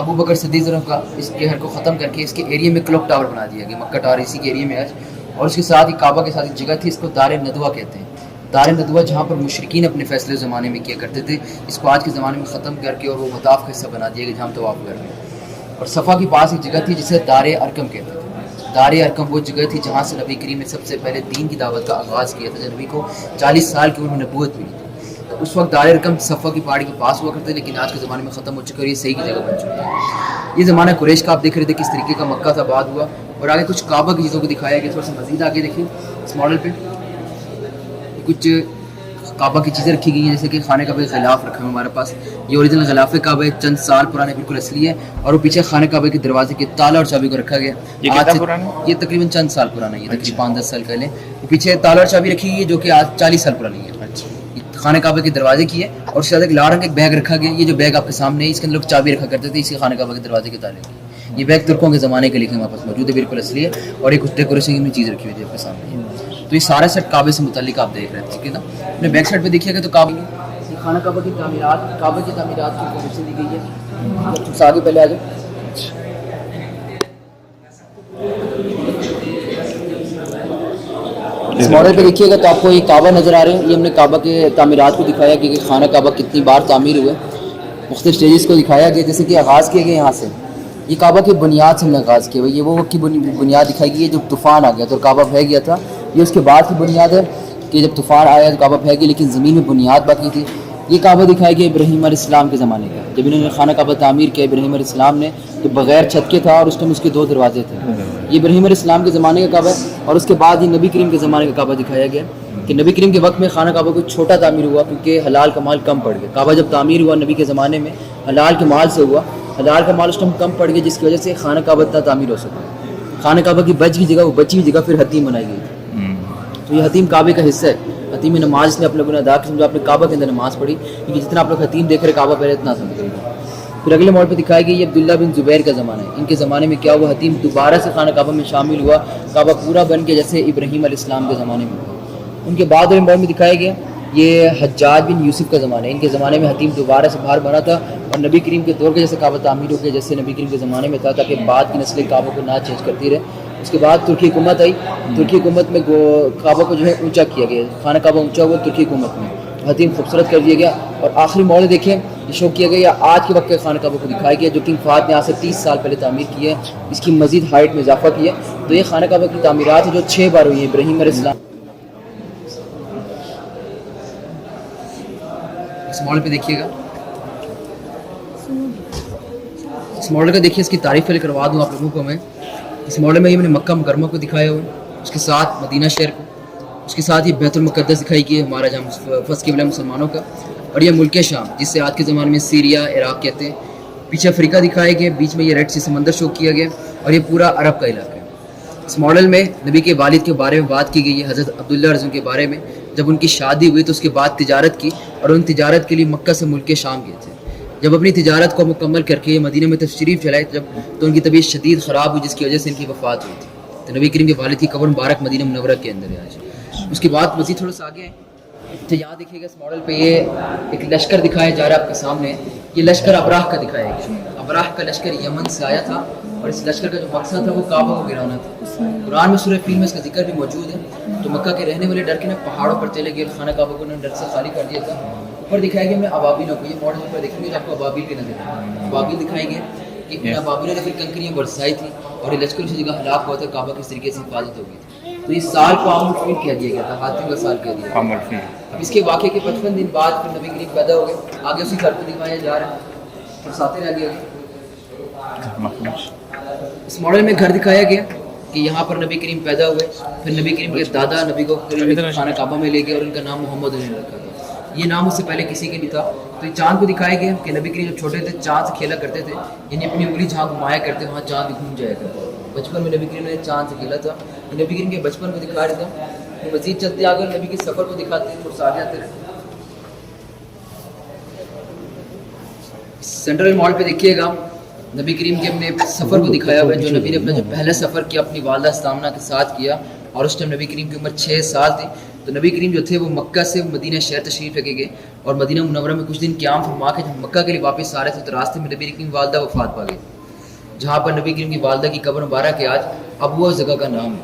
ابو بکر صدیق کا. اس کے گھر کو ختم کر کے اس کے ایریے میں کلوک ٹاور بنا دیا گیا. مکہ ٹاور اسی کے ایریے میں آج. اور اس کے ساتھ ہی کعبہ کے ساتھ ایک جگہ تھی, اس کو دار ندوہ کہتے ہیں. دار ندوہ جہاں پر مشرکین اپنے فیصلے زمانے میں کیا کرتے تھے, اس کو آج کے زمانے میں ختم کر کے اور وہ مطاف کا حصہ بنا دیا گیا جہاں ہم طواف کر رہے ہیں. اور صفا کے پاس ایک جگہ تھی جسے دار ارقم کہتے تھے. دار ارقم وہ جگہ تھی جہاں سے نبی کریم نے سب سے پہلے دین کی دعوت کا آغاز کیا تھا. جب نبی کو 40 سال کی عمر میں نبوت ملی تھی تو اس وقت دار ارقم صفا کی پہاڑی کے پاس ہوا کرتے, لیکن آج کے زمانے میں ختم ہو چکا اور یہ صحیح کی جگہ بن چکا ہے. یہ زمانہ قریش کا آپ دیکھ رہے تھے کس طریقے کا مکہ سے آباد ہوا. اور آگے کچھ کعبہ کی چیزوں کو دکھایا گیا. تھوڑا سا مزید آگے دیکھیں اس ماڈل پہ کچھ کعبہ کی چیزیں رکھی گئی ہیں, جیسے کہ خانہ کعبہ کا غلاف رکھا ہے ہمارے پاس. یہ اوریجنل غلاف کعبہ ہے, چند سال پرانے, بالکل اصلی ہے. اور وہ پیچھے خانہ کعبہ کے دروازے کے تالا اور چابی کو رکھا گیا. یہ تقریباً چند سال پرانا ہے, یہ تقریباً 5-10 سال پہلے. پیچھے تالا اور چابی رکھی گئی ہے جو کہ آج 40 سال پرانی ہے. خانہ کعبہ کے دروازے کی ہے اور اس کے ساتھ ایک لال رنگ ایک بیگ رکھا گیا. یہ جو بیگ آپ کے سامنے ہے اس کے اندر لوگ چابی رکھا کرتے تھے, اسی خانہ کعبہ کے دروازے کے تالے کی. یہ بیگ ترکوں کے زمانے کے لیے ہمارے پاس موجود ہے, بالکل اصلی ہے. اور ایک ڈیکوریشن میں چیز رکھی ہوئی تھی آپ کے سامنے. تو یہ سارا سیٹ کعبے سے متعلق آپ دیکھ رہے ہیں, ٹھیک ہے نا. اپنے بیک سائڈ پہ دیکھیے گا تو خانہ کعبہ کی تعمیرات, کعبہ کی تعمیرات کی انفارمیشن دی گئی ہے. تم آگے پہلے آ جاؤ. اس ماڈل پہ دیکھیے گا تو آپ کو یہ کعبہ نظر آ رہے ہیں. یہ ہم نے کعبہ کے تعمیرات کو دکھایا کہ خانہ کعبہ کتنی بار تعمیر ہوئے, مختلف اسٹیجز کو دکھایا گیا. جیسے کہ آغاز کیے گئے یہاں سے, یہ کعبہ کی بنیاد سے ہم نے آغاز کیا. یہ وہ وقت کی بنیاد دکھائی گئی ہے جب طوفان آ گیا تو کعبہ بہہ گیا تھا. یہ اس کے بعد کی بنیاد ہے کہ جب طوفان آیا تو کعبہ بہہ گیا, لیکن زمین میں بنیاد باقی تھی. یہ کعبہ دکھایا گیا ابراہیم علیہ السلام کے زمانے کا. جب انہوں نے خانہ کعبہ تعمیر کیا ابراہیم علیہ السلام نے, تو بغیر چھت کے تھا اور اس ٹائم اس کے 2 دروازے تھے. یہ ابراہیم علیہ السلام کے زمانے کا کعبہ ہے. اور اس کے بعد یہ نبی کریم کے زمانے کا کعبہ دکھایا گیا کہ نبی کریم کے وقت میں خانہ کعبہ کو چھوٹا تعمیر ہوا کیونکہ حلال کا مال کم پڑ گیا. کعبہ جب تعمیر ہوا نبی کے زمانے میں حلال کے مال سے ہوا, حلال کا مال اس ٹائم کم پڑ گیا, جس کی وجہ سے خانہ کعبہ اتنا تعمیر ہو سکا. خانہ کعبہ کی بچ کی جگہ, وہ بچی ہوئی جگہ پھر حتیم بنائی گئی تھی. تو یہ حتیم کعبے کا حصہ ہے. حتیم نماز نے اپنے ادا کی, سمجھو آپ نے کعبہ کے اندر نماز پڑھی, کیونکہ جتنا آپ لوگ حتیم دیکھ رہے کعبہ پہلے اتنا سمجھ رہے. پھر اگلے موڈ پہ دکھایا گیا یہ عبداللہ بن زبیر کا زمانہ ہے. ان کے زمانے میں کیا ہوا, حتیم دوبارہ سے خانہ کعبہ میں شامل ہوا, کعبہ پورا بن کے جیسے ابراہیم علیہ السلام کے زمانے میں. ان کے بعد والے موڈ میں دکھایا گیا یہ حجاج بن یوسف کا زمانہ ہے. ان کے زمانے میں حتیم دوبارہ سے باہر بنا تھا اور نبی کریم کے دور کے جیسے کعبہ تعمیر ہو گیا جیسے نبی کریم کے زمانے میں تھا, تاکہ بعد کی نسلیں کعبہ کو نہ چینج کرتی رہے. اس کے بعد ترکی حکومت آئی. ترکی حکومت میں کعبہ کو جو ہے اونچا کیا گیا, خانہ کعبہ اونچا ہوا ترکی حکومت میں, حتیم خوبصورت کر دیا گیا. اور آخری موڑ دیکھیں یہ شو کیا گیا آج کے وقت کے خانہ کعبہ کو دکھایا گیا جو کنگ فہد نے آج سے 30 سال پہلے تعمیر کی ہے. اس کی مزید ہائٹ میں اضافہ کیا. تو یہ خانہ کعبہ کی تعمیرات ہے جو 6 بار ہوئی ہیں ابراہیم علیہ السلام. اس ماڈل پہ دیکھیے گا, اس ماڈل کا دیکھیے, اس کی تعریف پہلے کروا دوں آپ لوگوں کو میں. اس ماڈل میں یہ میں نے مکہ مکرمہ کو دکھایا ہوا, اس کے ساتھ مدینہ شہر کو, اس کے ساتھ یہ بیت المقدس دکھائی گئی ہے ہمارا جہاں فرسٹ قبلہ مسلمانوں کا, اور یہ ملک شام جس سے آج کے زمانے میں سیریا عراق کہتے ہیں. پیچھے افریقہ دکھائے گئے, بیچ میں یہ ریڈ سی سمندر شو کیا گیا, اور یہ پورا عرب کا علاقہ ہے. اس ماڈل میں نبی کے والد کے بارے میں بات کی گئی ہے, حضرت عبداللہ رضی کے بارے میں. جب ان کی شادی ہوئی تو اس کے بعد تجارت کی, اور ان تجارت کے لیے مکہ سے ملک شام گئے تھے. جب اپنی تجارت کو مکمل کر کے مدینہ میں تشریف چلائے تو ان کی طبیعت شدید خراب ہوئی, جس کی وجہ سے ان کی وفات ہوئی تھی. تو نبی کریم کے والد کی قبر مبارک مدینہ منورہ کے اندر ہے آج. اس کے بعد مزید تھوڑا سا آگے ہیں تو یہاں دیکھیے گا اس ماڈل پہ یہ ایک لشکر دکھایا جا رہا ہے آپ کے سامنے. یہ لشکر ابراہ کا دکھایا گیا. ابراہ کا لشکر یمن سے آیا تھا اور اس لشکر کا جو مقصد تھا وہ کعبہ کو گرانا تھا. قرآن میں سورہ فیل میں اس کا ذکر بھی موجود ہے. تو مکہ کے رہنے والے ڈر کے نا پہاڑوں پر چلے گئے، خانہ کعبہ کو انہوں نے ڈر سے خالی کر دیا تھا. اوپر دکھایا گیا ہم نے ابابیلوں کو، یہ ماڈل اوپر دیکھیں گے تو آپ کو ابابیل کے نظر آئیں گے. ابابیل دکھائیں گے کہ ان ابابیلوں نے پھر کنکریاں برسائی تھی اور یہ لشکر اسی جگہ ہلاک ہوا تھا، کعبہ کس طریقے سے حفاظت ہو گئی تھی. تو اس سال کو عام الفیل کہہ دیا گیا تھا، ہاتھیوں کا سال کہہ دیا گیا. اب اس کے واقعے کے 55 دن بعد پھر نبی کریم پیدا ہو گئے. آگے اسی گھر کو دکھایا جا رہا ہے اور ساتھ رہ گیا. اس ماڈل میں گھر دکھایا گیا کہ یہاں پر نبی کریم پیدا ہوئے. پھر نبی کریم کے دادا نبی کو خانہ کعبہ میں لے گئے اور ان کا نام محمد انہوں نے رکھا تھا. یہ نام اس سے پہلے کسی کے نہیں تھا. تو یہ چاند کو دکھایا گیا کہ نبی کریم جب چھوٹے تھے چاند سے کھیلا کرتے تھے، یعنی اپنی انگلی جہاں گھمایا کرتے وہاں چاند گھوم جایا کرتا. بچپن میں نبی کریم نے چاند سے کھیلا تھا. یہ نبی کریم کے بچپن کو دکھا رہے تھے. مزید چلتے آگے نبی کے سفر کو دکھاتے ہیں اور ساتھ جاتے رہے. سینٹرل مال پہ دیکھیے گا نبی کریم کے اپنے سفر کو دکھایا ہوا ہے، جو نبی نے اپنا جو پہلا سفر کیا اپنی والدہ سامنہ کے ساتھ کیا، اور اس ٹائم نبی کریم کی عمر 6 سال تھی. تو نبی کریم جو تھے وہ مکہ سے مدینہ شہر تشریف لے کے گئے اور مدینہ منورہ میں کچھ دن قیام فرما کے جب مکہ کے لیے واپس آ رہے تھے تو راستے میں نبی کریم کی والدہ وفات پا گئی. جہاں پر نبی کریم کی والدہ کی قبر مبارک ہے آج ابوا اس جگہ کا نام ہے.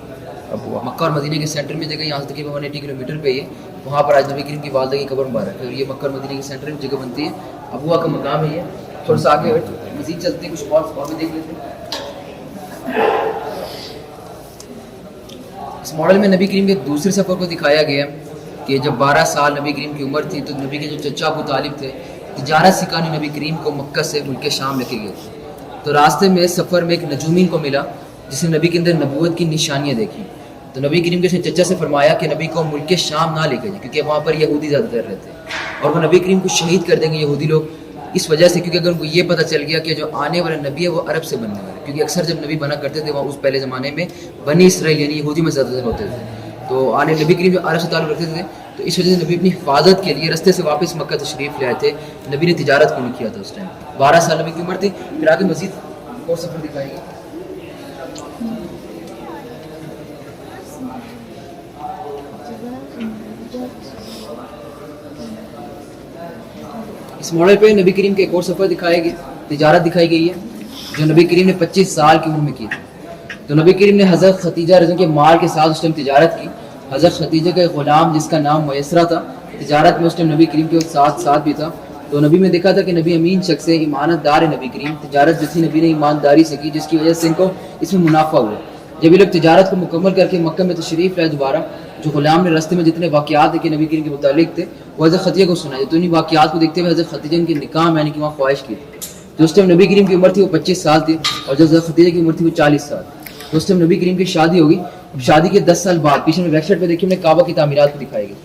مکہ اور مدینہ کے سینٹر میں جگہ، یہاں سے تقریباً 180 کلومیٹر پہ ہے. وہاں پر آج نبی کریم کی والدہ کی قبر مبارک ہے اور یہ مکہ اور مدینہ کے سینٹر میں جگہ بنتی ہے. ابوا کا مقام ہے. یہ تھوڑا سا آگے مزید چلتے ہیں، کچھ اور بھی دیکھ لیتے ہیں. اس ماڈل میں نبی کریم کے دوسرے سفر کو دکھایا گیا کہ جب 12 سال نبی کریم کی عمر تھی تو نبی کے جو چچا ابو طالب تھے تجارت سکھانے نبی کریم کو مکہ سے ملک شام لے کے گئے. تو راستے میں سفر میں ایک نجومی کو ملا جس نے نبی کے اندر نبوت کی نشانیاں دیکھی. تو نبی کریم کے چچا سے فرمایا کہ نبی کو ملک شام نہ لے کے جائے کیونکہ وہاں پر یہودی زیادہ تر رہتے ہیں اور وہ نبی کریم کو شہید کر دیں گے یہودی لوگ اس وجہ سے، کیونکہ اگر ان کو یہ پتہ چل گیا کہ جو آنے والا نبی ہے وہ عرب سے بننے والا ہے. کیونکہ اکثر جب نبی بنا کرتے تھے وہاں اس پہلے زمانے میں بنی اسرائیل یعنی یہودی میں زیادہ ہوتے تھے. تو آنے نبی کریم جو عرب سے تعلق رکھتے تھے تو اس وجہ سے نبی اپنی حفاظت کے لیے رستے سے واپس مکہ تشریف لے آئے تھے. نبی نے تجارت کو نہیں کیا تھا اس ٹائم. 12 سال نبی کی عمر تھی. پھر آگے مزید اور سفر دکھائے گا. اس ماڈل پہ نبی کریم کے ایک اور سفر دکھایا گیا، تجارت دکھائی گئی ہے جو نبی کریم نے 25 سال کی عمر میں کی تھی. تو نبی کریم نے حضرت ختیجہ رضی اللہ عنہا کے مال کے ساتھ اس ٹائم تجارت کی. حضرت ختیجہ کا ایک غلام جس کا نام میسرہ تھا تجارت میں اس ٹائم نبی کریم کے ساتھ بھی تھا. تو نبی میں دیکھا تھا کہ نبی امین شخص ہے، امانت دار ہے. نبی کریم تجارت جو تھی نبی نے ایمانداری سے کی جس کی وجہ سے ان کو اس میں منافع ہوا. جب یہ لوگ تجارت کو مکمل کر کے مکہ میں تشریف لائے دوبارہ، جو غلام نے راستے میں جتنے واقعات دیکھے نبی کریم کے متعلق تھے وہ حضرت ختیجہ کو سنائے. تو انہیں واقعات کو دیکھتے ہوئے حضرت ختیجہ کے نکاح میں یعنی کہ وہاں خواہش کی تھی. جو اس ٹائم نبی کریم کی عمر تھی وہ 25 سال تھی اور جو حضرت ختیجہ کی عمر تھی وہ 40 سال. تو اس ٹائم نبی کریم کی شادی ہوگی. شادی کے 10 سال بعد پیچھے میں بیک سائڈ پہ دیکھیے ہم نے کعبہ کی تعمیرات کو دکھائی گئی.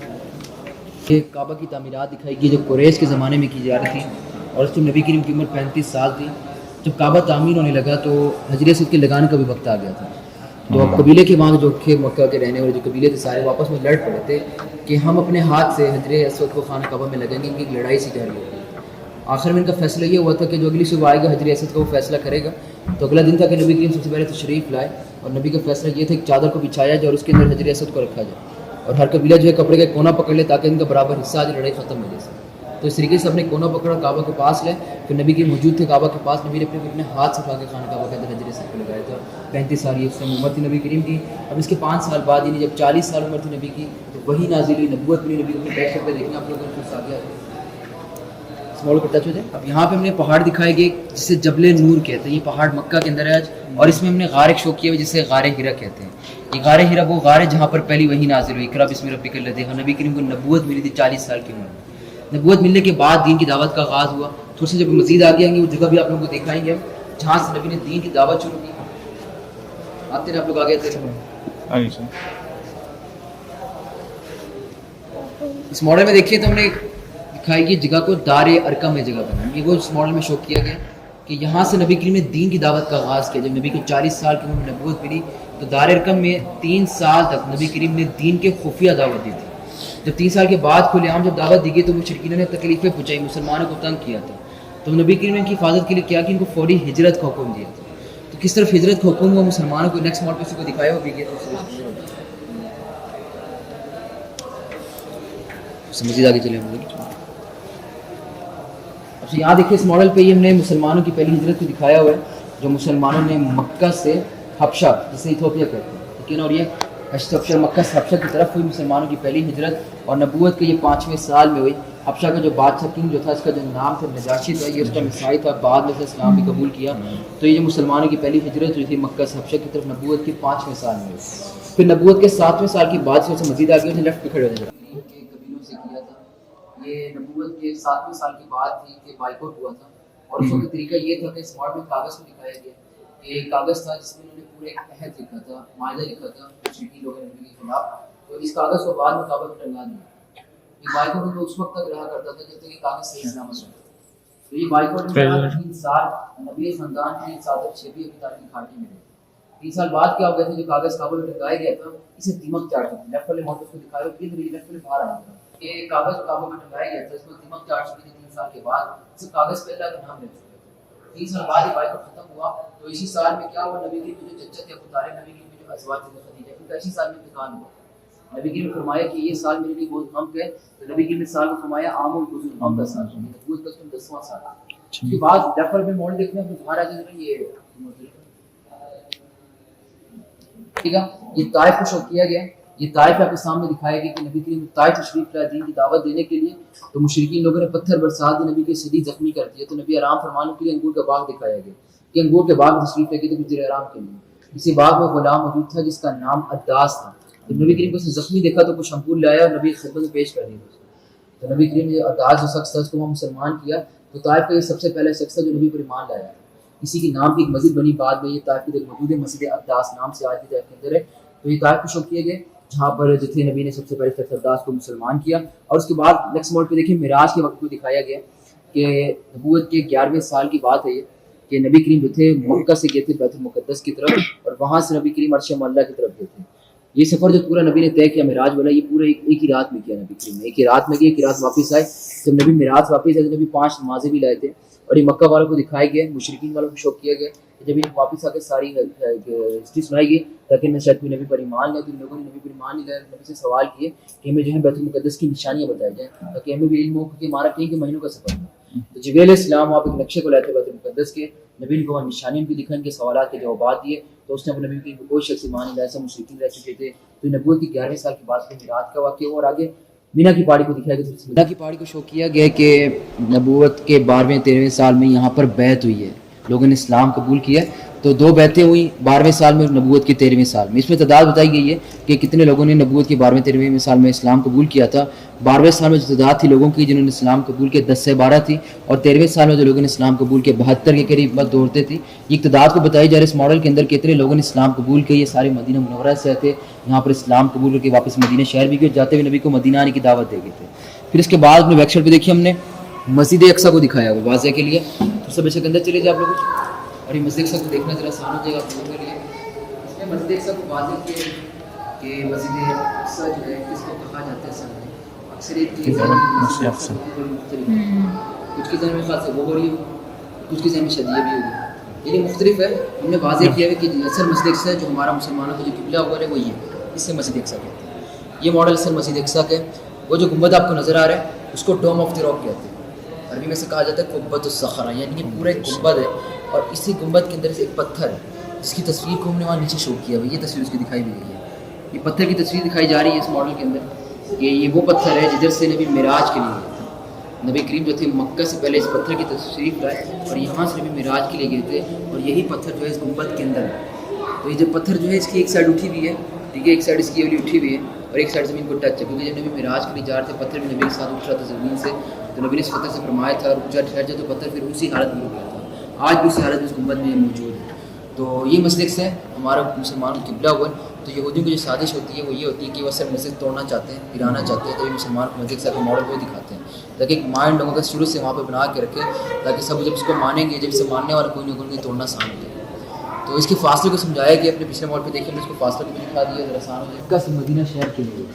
یہ کعبہ کی تعمیرات دکھائی گئی جو قریش کے زمانے میں کی جا رہی تھی اور اس ٹائم نبی کریم کی عمر 35 سال تھی. جب کعبہ تعمیر ہونے لگا تو حجر اسود کے لگانے کا بھی وقت آ گیا تھا. تو اب قبیلے کے وہاں جو تھے مکہ کے رہنے والے جو قبیلے تھے سارے واپس میں لڑ پڑے تھے کہ ہم اپنے ہاتھ سے حجر اسود کو خانہ کعبہ میں لگائیں گے. ان کی ایک لڑائی سی جاری ہوگی. آخر میں ان کا فیصلہ یہ ہوا تھا کہ جو اگلی صبح آئے گا حجر اسود کا وہ فیصلہ کرے گا. تو اگلا دن تھا کہ نبی کریم سب سے پہلے تشریف لائے اور نبی کا فیصلہ یہ تھا کہ چادر کو بچھایا جائے اور اس کے اندر حجر اسود کو رکھا جائے اور ہر قبیلہ جو ہے کپڑے کا کونا پکڑ لے تاکہ ان کا برابر حصہ آج لڑائی ختم ہو جائے. تو اس طریقے سے اپنے کونا پکڑا کعبہ کے پاس لے. پھر نبی کے موجود تھے کعبہ کے پاس. نبی نے اپنے ہاتھ سے اٹھا کے خانہ کعبہ کے اندر حجر اسود کو لگایا تھا. 35 سال یہ اس میں عمر تھی نبی کریم کی. اب اس کے 5 سال بعد یعنی جب 40 سال عمر تھی نبی کی تو وہی نازل ہوئی نبوت ملی. نبی اپنے بیک پہ دیکھیں آپ لوگوں کو آ گیا اسمال کو ٹچ ہو جائے. اب یہاں پہ ہم نے پہاڑ دکھائے گئے جسے جبل نور کہتے ہیں. یہ پہاڑ مکہ کے اندر ہے آج اور اس میں ہم نے غار ایک شو کیا ہے جسے غار ہرا کہتے ہیں. یہ غار ہرا وہ غار ہے جہاں پر پہلی وہی نازل ہوئی اقرا بسم ربک الذی. نبی کریم کو نبوت ملی تھی 40 سال کی عمر میں. نبوت ملنے کے بعد دین کی دعوت کا آغاز ہوا. تھوڑا سا جب مزید آگے آئیں گے وہ جگہ بھی آپ لوگوں کو دکھائیں گے جہاں سے نبی نے دین کی دعوت شروع کی. آتے ہیں آپ لوگ آگے آتے ہیں. اس ماڈل میں دیکھیے تو ہم نے دکھائی گئی جگہ کو دار ارقم میں جگہ بنا. یہ وہ اس ماڈل میں شو کیا گیا کہ یہاں سے نبی کریم نے دین کی دعوت کا آغاز کیا. جب نبی کو 40 سال کی عمر میں نبوت ملی تو دار ارقم میں 3 سال تک نبی کریم نے دین کے خفیہ دعوت دی تھی. جب 3 سال کے بعد کھلے عام جب دعوت دی گئی تو مشرکین نے تکلیفیں پہنچائی، مسلمانوں کو تنگ کیا تھا. تو نبی کریم نے ان کی حفاظت کے لیے کیا کہ ان کو فوری ہجرت کا حکم دیا تھا. تو کس طرف ہجرت کا حکم ہوا مسلمانوں کو نیکسٹ ماڈل کسی کو دکھایا ہو بھی گیا. مزید آگے چلے ہم لوگ. اب یہاں دیکھیں اس ماڈل پہ ہم نے مسلمانوں کی پہلی ہجرت کو دکھایا ہوا ہے جو مسلمانوں نے مکہ سے حبشہ جسے ایتھوپیا کہتے ہیں ٹھیک ہے نا. اور یہ حبشہ مکہ سے حبشہ کی طرف ہوئی مسلمانوں کی پہلی ہجرت, اور نبوت کے یہ 5ویں سال میں ہوئی. حبشہ کا جو بادشاہ کنگ جو تھا اس کا جو نام تھا نجاشی تھا, یہ اس کا عیسائی تھا, بعد میں سے اسلام بھی قبول کیا. تو یہ جو مسلمانوں کی پہلی ہجرت ہوئی تھی مکہ سے حبشہ کی طرف نبوت کے 5ویں سال میں ہوئی. پھر نبوت کے 7ویں سال کی بعد سے مزید آگے اسے لیفٹ پہ کھڑے ہوتے ہیں قبیلوں سے کیا تھا. یہ نبوت کے 7ویں سال کی بات تھی کہ بائیکاٹ ہوا تھا, اور اس وقت طریقہ یہ تھا کہ اس میں کاغذ کو دکھایا گیا. ایک کاغذ تھا جس میں انہوں نے پورے ایک عہد لکھا تھا, معاہدہ لکھا تھا مشرکی لوگوں نے کے خلاف. تو اس کاغذ کو بعد میں کعبہ پر ٹنگا دیا. یہ بائیکاٹ تو اس وقت تک رہا کرتا تھا جب تک یہ کاغذ صحیح سلامت ہو. تو یہ بائیکاٹ 3 سال نبی خاندان کی صادق شبی ابی طالب کی کھاٹی میں رہے. 3 سال بعد کیا ہو گیا تھا, جو کاغذ کعبہ پر ٹنگایا گیا تھا اسے دیمک چاٹ چکی. لیفٹ والے موٹر کو دکھایا اور یہ لیفٹ والے باہر آ گیا. یہ کاغذ کعبہ پر ٹنگایا گیا تھا, اس کو دیمک چاٹ چکی تھی 3 سال کے بعد. اس کاغذ پہ اللہ کا نام لکھ چکا تھا. 3 سال بعد یہ بائیکاٹ ختم ہوا. تو اسی سال میں کیا ہوا, نبی کریم کے جو چچا تھے ابو طالب, نبی کریم کے جو ازواج تھے خدیجہ, ان کا اسی سال میں انتقال ہوا. نبی کریم نے فرمایا کہ یہ سال میرے لیے بہت غم کا ہے. تو نبی کریم نے سال کو فرمایا عام الحزن, غم کا سال. نبوت کا 10واں سال. اس کے بعد ڈفر میں موڑ دیکھنا ہے تمہارا جو یہ ٹھیک ہے. یہ طائف کو شو کیا گیا. یہ طائف آپ کے سامنے دکھایا گیا کہ نبی کریم طائف تشریف لائے دین کی دعوت دینے کے لیے. تو مشرکین لوگوں نے پتھر برسا دی, نبی کے شدید زخمی کر دیا. تو نبی آرام فرمانے کے لیے انگور کا باغ دکھایا گیا کہ انگور کے باغ تشریف لے کے تو گزر آرام کے لیے. اسی باغ میں غلام موجود تھا جس کا نام عداس تھا. جب نبی کریم کو اس نے زخمی دیکھا تو کچھ شمپور لایا اور نبی خدمت میں پیش کر دیا. تو نبی کریم نے عداس جو شخص تھا اس کو وہاں مسلمان کیا. تو طائف کا یہ سب سے پہلا شخص تھا جو نبی پر ایمان لایا. اسی کے نام کی ایک مسجد بنی بعد میں. یہ طائف کی ایک موجود ہے, مسجد عداس نام سے آج بھی طائف کے اندر ہے. تو یہ طائف کو شو کیے گئے جہاں پر جو تھے نبی نے سب سے پہلے شخص عداس کو مسلمان کیا. اور اس کے بعد نیکسٹ موڈ پہ دیکھیں معراج کے وقت کو دکھایا گیا کہ نبوت کے 11ویں سال کی بات ہے یہ, کہ نبی کریم جو تھے مکہ سے گئے تھے بیت المقدس کی طرف, اور وہاں سے نبی کریم عرش معلیٰ کی طرف گئے تھے. یہ سفر جو پورا نبی نے طے کیا معراج والا, یہ پورا ایک ہی رات میں کیا نبی کریم نے. ایک ہی رات میں گئے, ایک ہی رات واپس آئے. جب نبی معراج واپس آئے تو نبی 5 نمازیں بھی لائے تھے. اور یہ مکہ والوں کو دکھائے گئے, مشرکین والوں کو شو کیا گیا. جب انہیں واپس آ کے ساری ہسٹری سنائی گئی تاکہ میں شاید کوئی نبی پر ایمان لائے. تو لوگوں نے نبی پر ایمان نہیں لایا, نبی سے سوال کیے کہ ہمیں جو ہے بیت المقدس کی نشانیاں بتائی جائیں تاکہ ہمیں بھی علم ہو, کہ ہمارا کہیں کہ مہینوں کا سفر تھا. تو جبریل علیہ السلام آپ ایک نقشے کو لائے تھے بیت المقدس کے. نبی نے کو نشانیاں بھی دکھائیں, ان کے سوالات کے جوابات دیے. تو اس نے اپنے نبی کی کوئی شخص ایمان نہیں لایا, سب مشرکین رہ چکے تھے. تو نبوت کی 11ویں سال کی بات ہے, میراج کا واقعہ. اور آگے مینا کی پہاڑی کو دکھایا گیا. مینا کی پہاڑی کو شو کیا گیا کہ نبوت کے 12ویں 13ویں سال میں یہاں پر بیعت ہوئی ہے, لوگوں نے اسلام قبول کیا. تو 2 بیعتیں ہوئی 12ویں سال میں, نبوت کے 13ویں سال میں. اس میں تعداد بتائی گئی ہے کہ کتنے لوگوں نے نبوت کے 12ویں 13ویں سال میں اسلام قبول کیا تھا. 12ویں سال میں جو تعداد تھی لوگوں کی جنہوں نے اسلام قبول کیا 10 سے 12 تھی, اور 13ویں سال میں جو لوگوں نے اسلام قبول کیا 72 کے قریب بس دوڑتے تھی. یہ تعداد کو بتائی جا رہی ہے اس ماڈل کے اندر کتنے لوگوں نے اسلام قبول کیا. یہ سارے مدینہ منورہ سے تھے, یہاں پر اسلام قبول کر کے واپس مدینہ شہر بھی گئے, جاتے ہوئے نبی کو مدینہ آنے کی دعوت دے گئے تھے. پھر اس کے بعد اپنے بیک سائڈ پہ دیکھیے ہم نے مسجد اقصیٰ کو دکھایا ہوا واضح کے لیے. تو سب سے اندر چلے جائے آپ لوگ, اور یہ مسجد اقصیٰ کو دیکھنا ذرا آسان ہو جائے گا آپ لوگوں کے لیے. اس میں مسجد اقصیٰ کو واضح کیا کہ مسجد اقصیٰ جو ہے کس کو کہا جاتا ہے. سب اکثر ایک چیز کچھ کے ذہن میں خاص وہ ہو رہی ہے, کچھ کے ذہن میں شدیہ بھی ہوگی, یعنی مختلف ہے. ہم نے واضح کیا ہے کہ اصل مسجد اقصیٰ جو ہمارا مسلمانوں کا جو قبلہ ہوا ہے وہ یہ, اس سے مسجد اقصیٰ کہتے ہیں. یہ ماڈل اصل مسجد اقصیٰ کا ہے. وہ جو گنبد آپ کو نظر آ رہا ہے اس کو ڈوم آف دی راک کہتے ہیں. عربی میں سے کہا جاتا ہے قبۃ الصخرہ, یعنی کہ پورا ایک گنبد ہے, اور اسی گنبد کے اندر سے ایک پتھر ہے جس کی تصویر کو ہم نے وہاں نیچے شو کیا ہے. یہ تصویر اس کی دکھائی بھی گئی ہے. یہ پتھر کی تصویر دکھائی جا رہی ہے اس ماڈل کے اندر, کہ یہ وہ پتھر ہے جدھر سے نبی معراج کے لیے گئے تھے. نبی کریم جو تھے مکہ سے پہلے اس پتھر کی تشریف لائے, اور یہاں سے نبی معراج کے لیے گئے تھے. اور یہی پتھر جو ہے اس گنبد کے اندر ہے. تو یہ جو پتھر جو ہے اس کی ایک سائڈ اٹھی ہوئی ہے, ٹھیک ہے, ایک سائڈ اس کی والی اٹھی ہوئی ہے, اور ایک سائڈ زمین کو ٹچ ہے, کیونکہ جب نبی معراج کے لیے جا رہے تھے پتھر بھی نبی کے ساتھ اٹھ رہا تھا زمین سے. تو نبی نے اس پتھر سے فرمایا تھا رک جا ٹھہر جا, تو پتھر پھر اسی حالت میں رک گیا تھا. آج بھی اسی حالت میں اس گنبد میں موجود ہے. تو یہ مسجد سے ہمارا مسلمان قبلہ ہوا ہے. تو یہودیوں کی جو سازش ہوتی ہے وہ یہ ہوتی ہے کہ وہ صرف مسجد توڑنا چاہتے ہیں, گرانا چاہتے ہیں. تو یہ مسلمان مسجد کا ماڈل وہ دکھاتے ہیں تاکہ ایک مائنڈ لوگوں کا شروع سے وہاں پہ بنا کے رکھے, تاکہ سب جب اس کو مانیں گے, جب اسے ماننے والا کوئی نہ کوئی توڑنا آسان ہو جائے. تو اس کے فاصلے کو سمجھایا گیا اپنے پچھلے ماڈل پہ. دیکھیں اس کو فاصلے کو بھی دکھا دیا ذرا آسان ہو جائے. مکہ سے مدینہ شہر کے لیے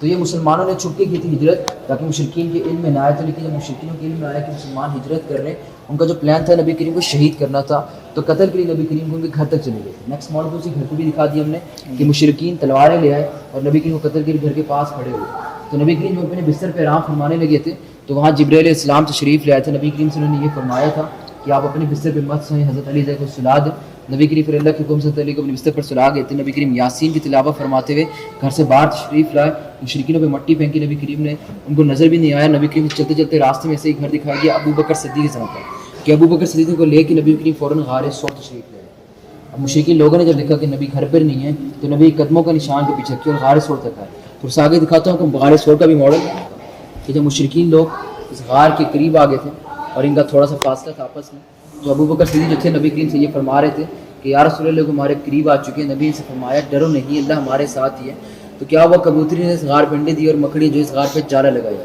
تو یہ مسلمانوں نے چھپ کے کی تھی ہجرت, تاکہ مشرکین کے علم میں نہ آئے. تو لیکن جب مشرکینوں کے علم میں آیا کہ مسلمان ہجرت کر رہے ہیں, ان کا جو پلان تھا نبی کریم کو شہید کرنا تھا, تو قتل کے لیے نبی کریم کو ان کے گھر تک چلے گئے. نیکسٹ ماڈل کو اسی گھر کو بھی دکھا دیا ہم نے کہ مشرکین تلواریں لے آئے اور نبی کریم کو قتل کے لیے گھر کے پاس کھڑے ہوئے. تو نبی کریم جو اپنے بستر پہ آرام فرمانے لگے تھے, تو وہاں جبرائیل علیہ السلام تشریف لے آئے تھے. نبی کریم سے انہوں نے یہ فرمایا تھا کہ آپ اپنے بستر پہ مت سوئیں, حضرت علی کو سلا دیں. نبی کریم صلی اللہ کے حکم سے اپنے بستر پر سلا گئے تھے. نبی کریم یاسین کی تلاوت فرماتے ہوئے گھر سے باہر تشریف لائے. مشرکینوں پہ مٹی پھینکی. نبی کریم نے ان کو نظر بھی نہیں آیا. نبی کریم چلتے چلتے راستے میں سے ایک گھر دکھایا گیا ابو بکر صدیق کے پر کہ ابو بکر صدیق کو لے کے نبی کریم فوراً غار ثور تشریف لائے. اب مشرکین لوگوں نے جب دیکھا کہ نبی گھر پر نہیں ہے تو نبی قدموں کا نشان کے پیچھے کیا اور غار ثور تک آئے. تو اس آگے دکھاتا ہوں کہ غار ثور کا بھی ماڈل کہ جب مشرکین لوگ اس غار کے قریب آ گئے تھے اور ان کا تھوڑا سا فاصلہ تھا آپس میں, تو ابو بکر صدیق جو تھے نبی کریم سے یہ فرما رہے تھے کہ یا رسول اللہ ہمارے قریب آ چکے ہیں. نبی سے فرمایا ڈرو نہیں, اللہ ہمارے ساتھ ہی ہے. تو کیا ہوا, کبوتری نے اس غار پہ انڈے دی اور مکڑی جو اس غار پہ جالا لگایا.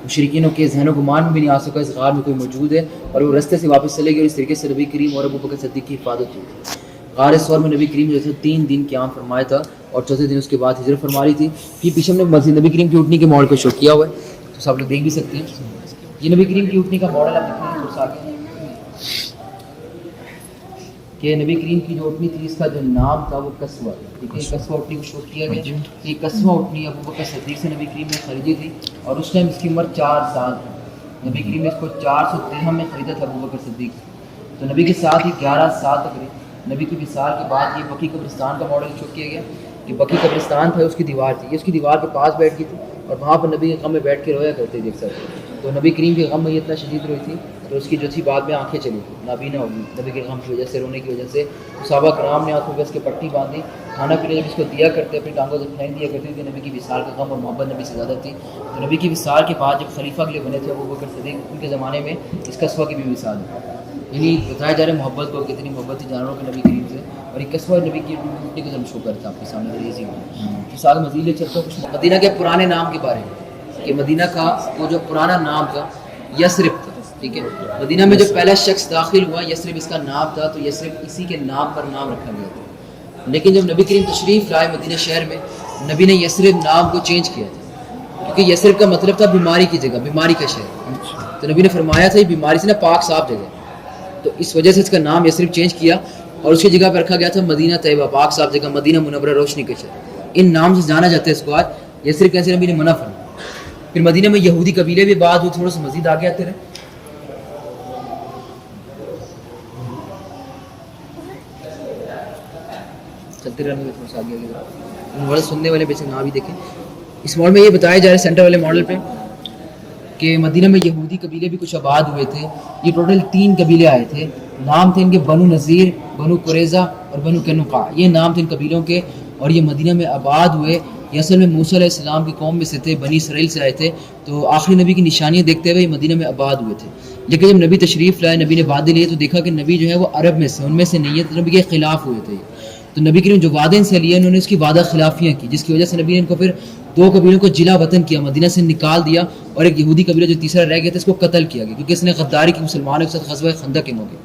مشرکینوں کے ذہن و گمان میں بھی نہیں آ سکا اس غار میں کوئی موجود ہے اور وہ رستے سے واپس چلے گئے. اور اس طریقے سے نبی کریم اور ابو بکر صدیق کی حفاظت ہوئی. غار ثور میں نبی کریم جو تھے 3 دن قیام فرمایا تھا اور چوتھے دن اس کے بعد ہجرت فرما لی تھی. پھر پیچھے ہم نے مسجد نبی کریم کی اٹھنی کے ماڈل کو شو کیا ہوا ہے, تو سب لوگ دیکھ بھی سکتے ہیں. یہ نبی کریم کی اٹھنی کا ماڈل آپ دیکھیں آگے کہ نبی کریم کی جو اٹھنی تھی اس کا جو نام تھا وہ کسوہ. ٹھیک ہے, کسوہ اٹھنی کو شو کیا گیا. یہ کسوہ اٹھنی ابو بکر صدیق سے نبی کریم نے خریدی تھی اور اس ٹائم اس کی عمر 4 سال تھی. نبی کریم نے اس کو 400 درہم میں خریدا تھا ابو بکر صدیق سے. تو نبی کے ساتھ ہی 11 سال تک رہی. نبی کی وصال کے بعد یہ بقی قبرستان کا ماڈل شو کیا گیا کہ بقی قبرستان تھا, اس کی دیوار تھی, یہ اس کی دیوار کے پاس بیٹھ گئی تھی اور وہاں پر نبی کے غم میں بیٹھ کے رویا کرتے دیکھ سکتے. تو نبی کریم کے غم میں یہ اتنا شدید روئی تھی تو اس کی جو تھی بعد میں آنکھیں چلی تھی, نابینا ہوگی نبی کے غم کی وجہ سے, رونے کی وجہ سے. صحابہ کرام نے آنکھوں پہ اس کے پٹی باندھی. کھانا پینا جب اس کو دیا کرتے اپنی ٹانگوں سے پھینک دیا کرتے کہ نبی کی وصال کا غم اور محبت نبی سے زیادہ تھی. تو نبی کی وصال کے بعد جب خلیفہ کے لیے بنے تھے ابو بکر صدیق, ان کے زمانے میں اس کسوہ کی بھی وصال ہے. یعنی بتایا جا رہا ہے محبت کو, کتنی محبت تھی جانوروں کے نبی کریم سے. اور ایک کسوہ نبی کی اٹھنی کو شو کرتا آپ کے سامنے ریزی میں. اس آگے مزید لے چلتا ہوں کچھ مدینہ کے پرانے نام کے بارے میں کہ مدینہ کا وہ جو پرانا نام تھا یثرب تھا. ٹھیک ہے, مدینہ میں جو پہلا شخص داخل ہوا یثرب اس کا نام تھا, تو یثرب اسی کے نام پر نام رکھا گیا تھا. لیکن جب نبی کریم تشریف لائے مدینہ شہر میں, نبی نے یثرب نام کو چینج کیا تھا کیونکہ یثرب کا مطلب تھا بیماری کی جگہ, بیماری کا شہر. تو نبی نے فرمایا تھا یہ بیماری سے نا پاک صاف جگہ, تو اس وجہ سے اس کا نام یثرب چینج کیا اور اس کی جگہ پہ رکھا گیا تھا مدینہ طیبہ, پاک صاف جگہ, مدینہ منورہ, روشنی کا شہر. ان نام سے جانا جاتا ہے اس کو آج. یثرب کیسے نبی نے منع فرمایا. پھر مدینہ میں یہودی قبیلے بھی بعد وہ تھوڑا سا مزید آگے آتے رہے. چلتے رہنے میں تھوڑا سا آگے آگے ماڈل سننے والے پیچھے نہ بھی دیکھیں. اس ماڈل میں یہ بتایا جا رہا ہے سینٹر والے ماڈل پہ کہ مدینہ میں یہودی قبیلے بھی کچھ آباد ہوئے تھے. یہ ٹوٹل 3 قبیلے آئے تھے. نام تھے ان کے بنو نذیر, بنو قریظہ اور بنو قینقاع. یہ نام تھے ان قبیلوں کے اور یہ مدینہ میں آباد ہوئے. یہ اصل میں موسیٰ علیہ السلام کی قوم میں سے تھے, بنی اسرائیل سے آئے تھے. تو آخری نبی کی نشانیاں دیکھتے ہوئے یہ مدینہ میں آباد ہوئے تھے. لیکن جب نبی تشریف لائے, نبی نے وعدے لیے تو دیکھا کہ نبی جو ہے وہ عرب میں سے, ان میں سے نہیں ہے, تو نبی کے خلاف ہوئے تھے. تو نبی کریم جو وعدے ان سے لیے انہوں نے اس کی وعدہ خلافیاں کی, جس کی وجہ سے نبی نے ان کو پھر 2 قبیلوں کو جلا وطن کیا, مدینہ سے نکال دیا. اور ایک یہودی قبیلہ جو تیسرا رہ گیا تھا اس کو قتل کیا گیا کیونکہ اس نے غداری کی مسلمانوں کے ساتھ غزوہ خندق کے موقع.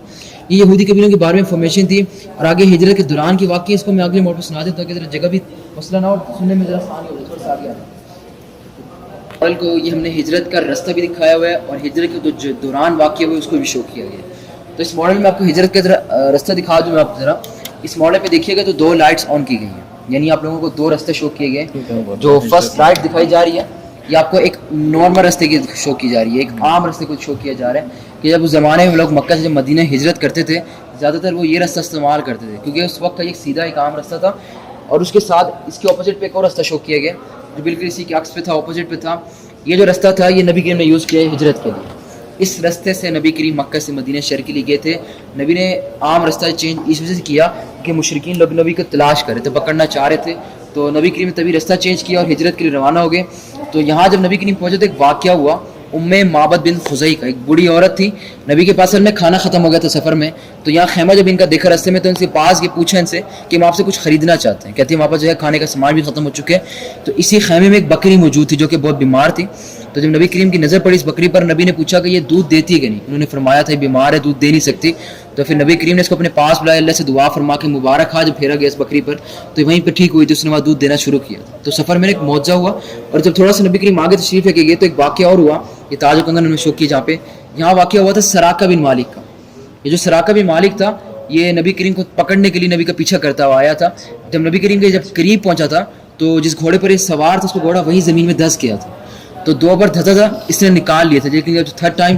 یہ یہودی قبیلوں کے بارے میں انفارمیشن تھی. اور آگے ہجرت کے دوران کی واقعی اس کو میں اگلے موڈ پہ سنا دیتا ہوں کہ ذرا جگہ بھی مسئلہ نہ ہو, سننے میں ذرا آسانی ہو جائے. تھوڑا سا آگے آتا ہے کو یہ ہم نے ہجرت کا رستہ بھی دکھایا ہوا ہے اور ہجرت کے جو دوران واقع ہوئے اس کو بھی شو کیا گیا. تو اس ماڈل میں آپ کو ہجرت کا ذرا رستہ دکھا دوں میں آپ ذرا. اس ماڈل پہ دیکھیے گا تو 2 لائٹس آن کی گئی ہیں, یعنی آپ لوگوں کو 2 رستے شو کیے گئے. جو فرسٹ لائٹ دکھائی جا رہی ہے یہ آپ کو ایک نارمل رستے کی شو کی جا رہی ہے, ایک عام رستے کو شو کیا جا رہا ہے کہ جب اس زمانے میں لوگ مکہ سے جب مدینہ ہجرت کرتے تھے زیادہ تر وہ یہ رستہ استعمال کرتے تھے کیونکہ اس وقت کا ایک سیدھا ایک عام رستہ تھا. اور اس کے ساتھ اس کے اپوزٹ پہ ایک اور رستہ شو کیا گیا جو بالکل اسی کے عکس پہ تھا, اپوزٹ پہ تھا. یہ جو رستہ تھا یہ نبی کریم نے یوز کیا ہے ہجرت کے لیے. اس رستے سے نبی کریم مکہ سے مدینہ شہر کے لیے گئے تھے. نبی نے عام رستہ چینج اس وجہ سے کیا کہ مشرکین لوگ نبی کو تلاش کر رہے تھے, پکڑنا چاہ رہے تھے. تو نبی کریم نے تبھی رستہ چینج کیا اور ہجرت کے لیے روانہ ہو گئے. تو یہاں جب نبی کریم پہنچے تو ایک واقعہ ہوا. معبد بن خزئی کا ایک بوڑھی عورت تھی, نبی کے پاس میں کھانا ختم ہو گیا تھا سفر میں. تو یہاں خیمہ جب ان کا دیکھا رستے میں تو ان سے پاس یہ پوچھا ان سے کہ ہم آپ سے کچھ خریدنا چاہتے ہیں. کہتے ہیں وہاں پر جو ہے کھانے کا سامان بھی ختم ہو چکے ہیں. تو اسی خیمے میں ایک بکری موجود تھی جو کہ بہت بیمار تھی. تو جب نبی کریم کی نظر پڑی اس بکری پر, نبی نے پوچھا کہ یہ دودھ دیتی ہے کہ نہیں. انہوں نے فرمایا تھا یہ بیمار ہے, دودھ دے نہیں سکتی. تو پھر نبی کریم نے اس کو اپنے پاس بلایا, اللہ سے دعا فرما کے مبارک ہا جب پھیرا گیا اس بکری پر تو وہیں پہ ٹھیک ہوئی تھی, اس نے وہاں دودھ دینا شروع کیا. تو سفر میں ایک معجزہ ہوا. اور جب تھوڑا سا نبی کریم آگے تشریف لے کے گئے تو ایک واقعہ اور ہوا. یہ تاج و کنگن میں شو کی جہاں پہ یہاں واقعہ ہوا تھا سراقہ بن مالک کا. یہ جو سراقہ بن مالک تھا یہ نبی کریم کو پکڑنے کے لیے نبی کا پیچھا کرتا ہوا آیا تھا. جب نبی کریم کے جب قریب پہنچا تھا تو جس گھوڑے پر یہ سوار تھا اس کو گھوڑا وہیں زمین میں دھس گیا تھا. تو 2 بار دھسا تھا, اس نے نکال لیا تھا. لیکن جب 3rd ٹائم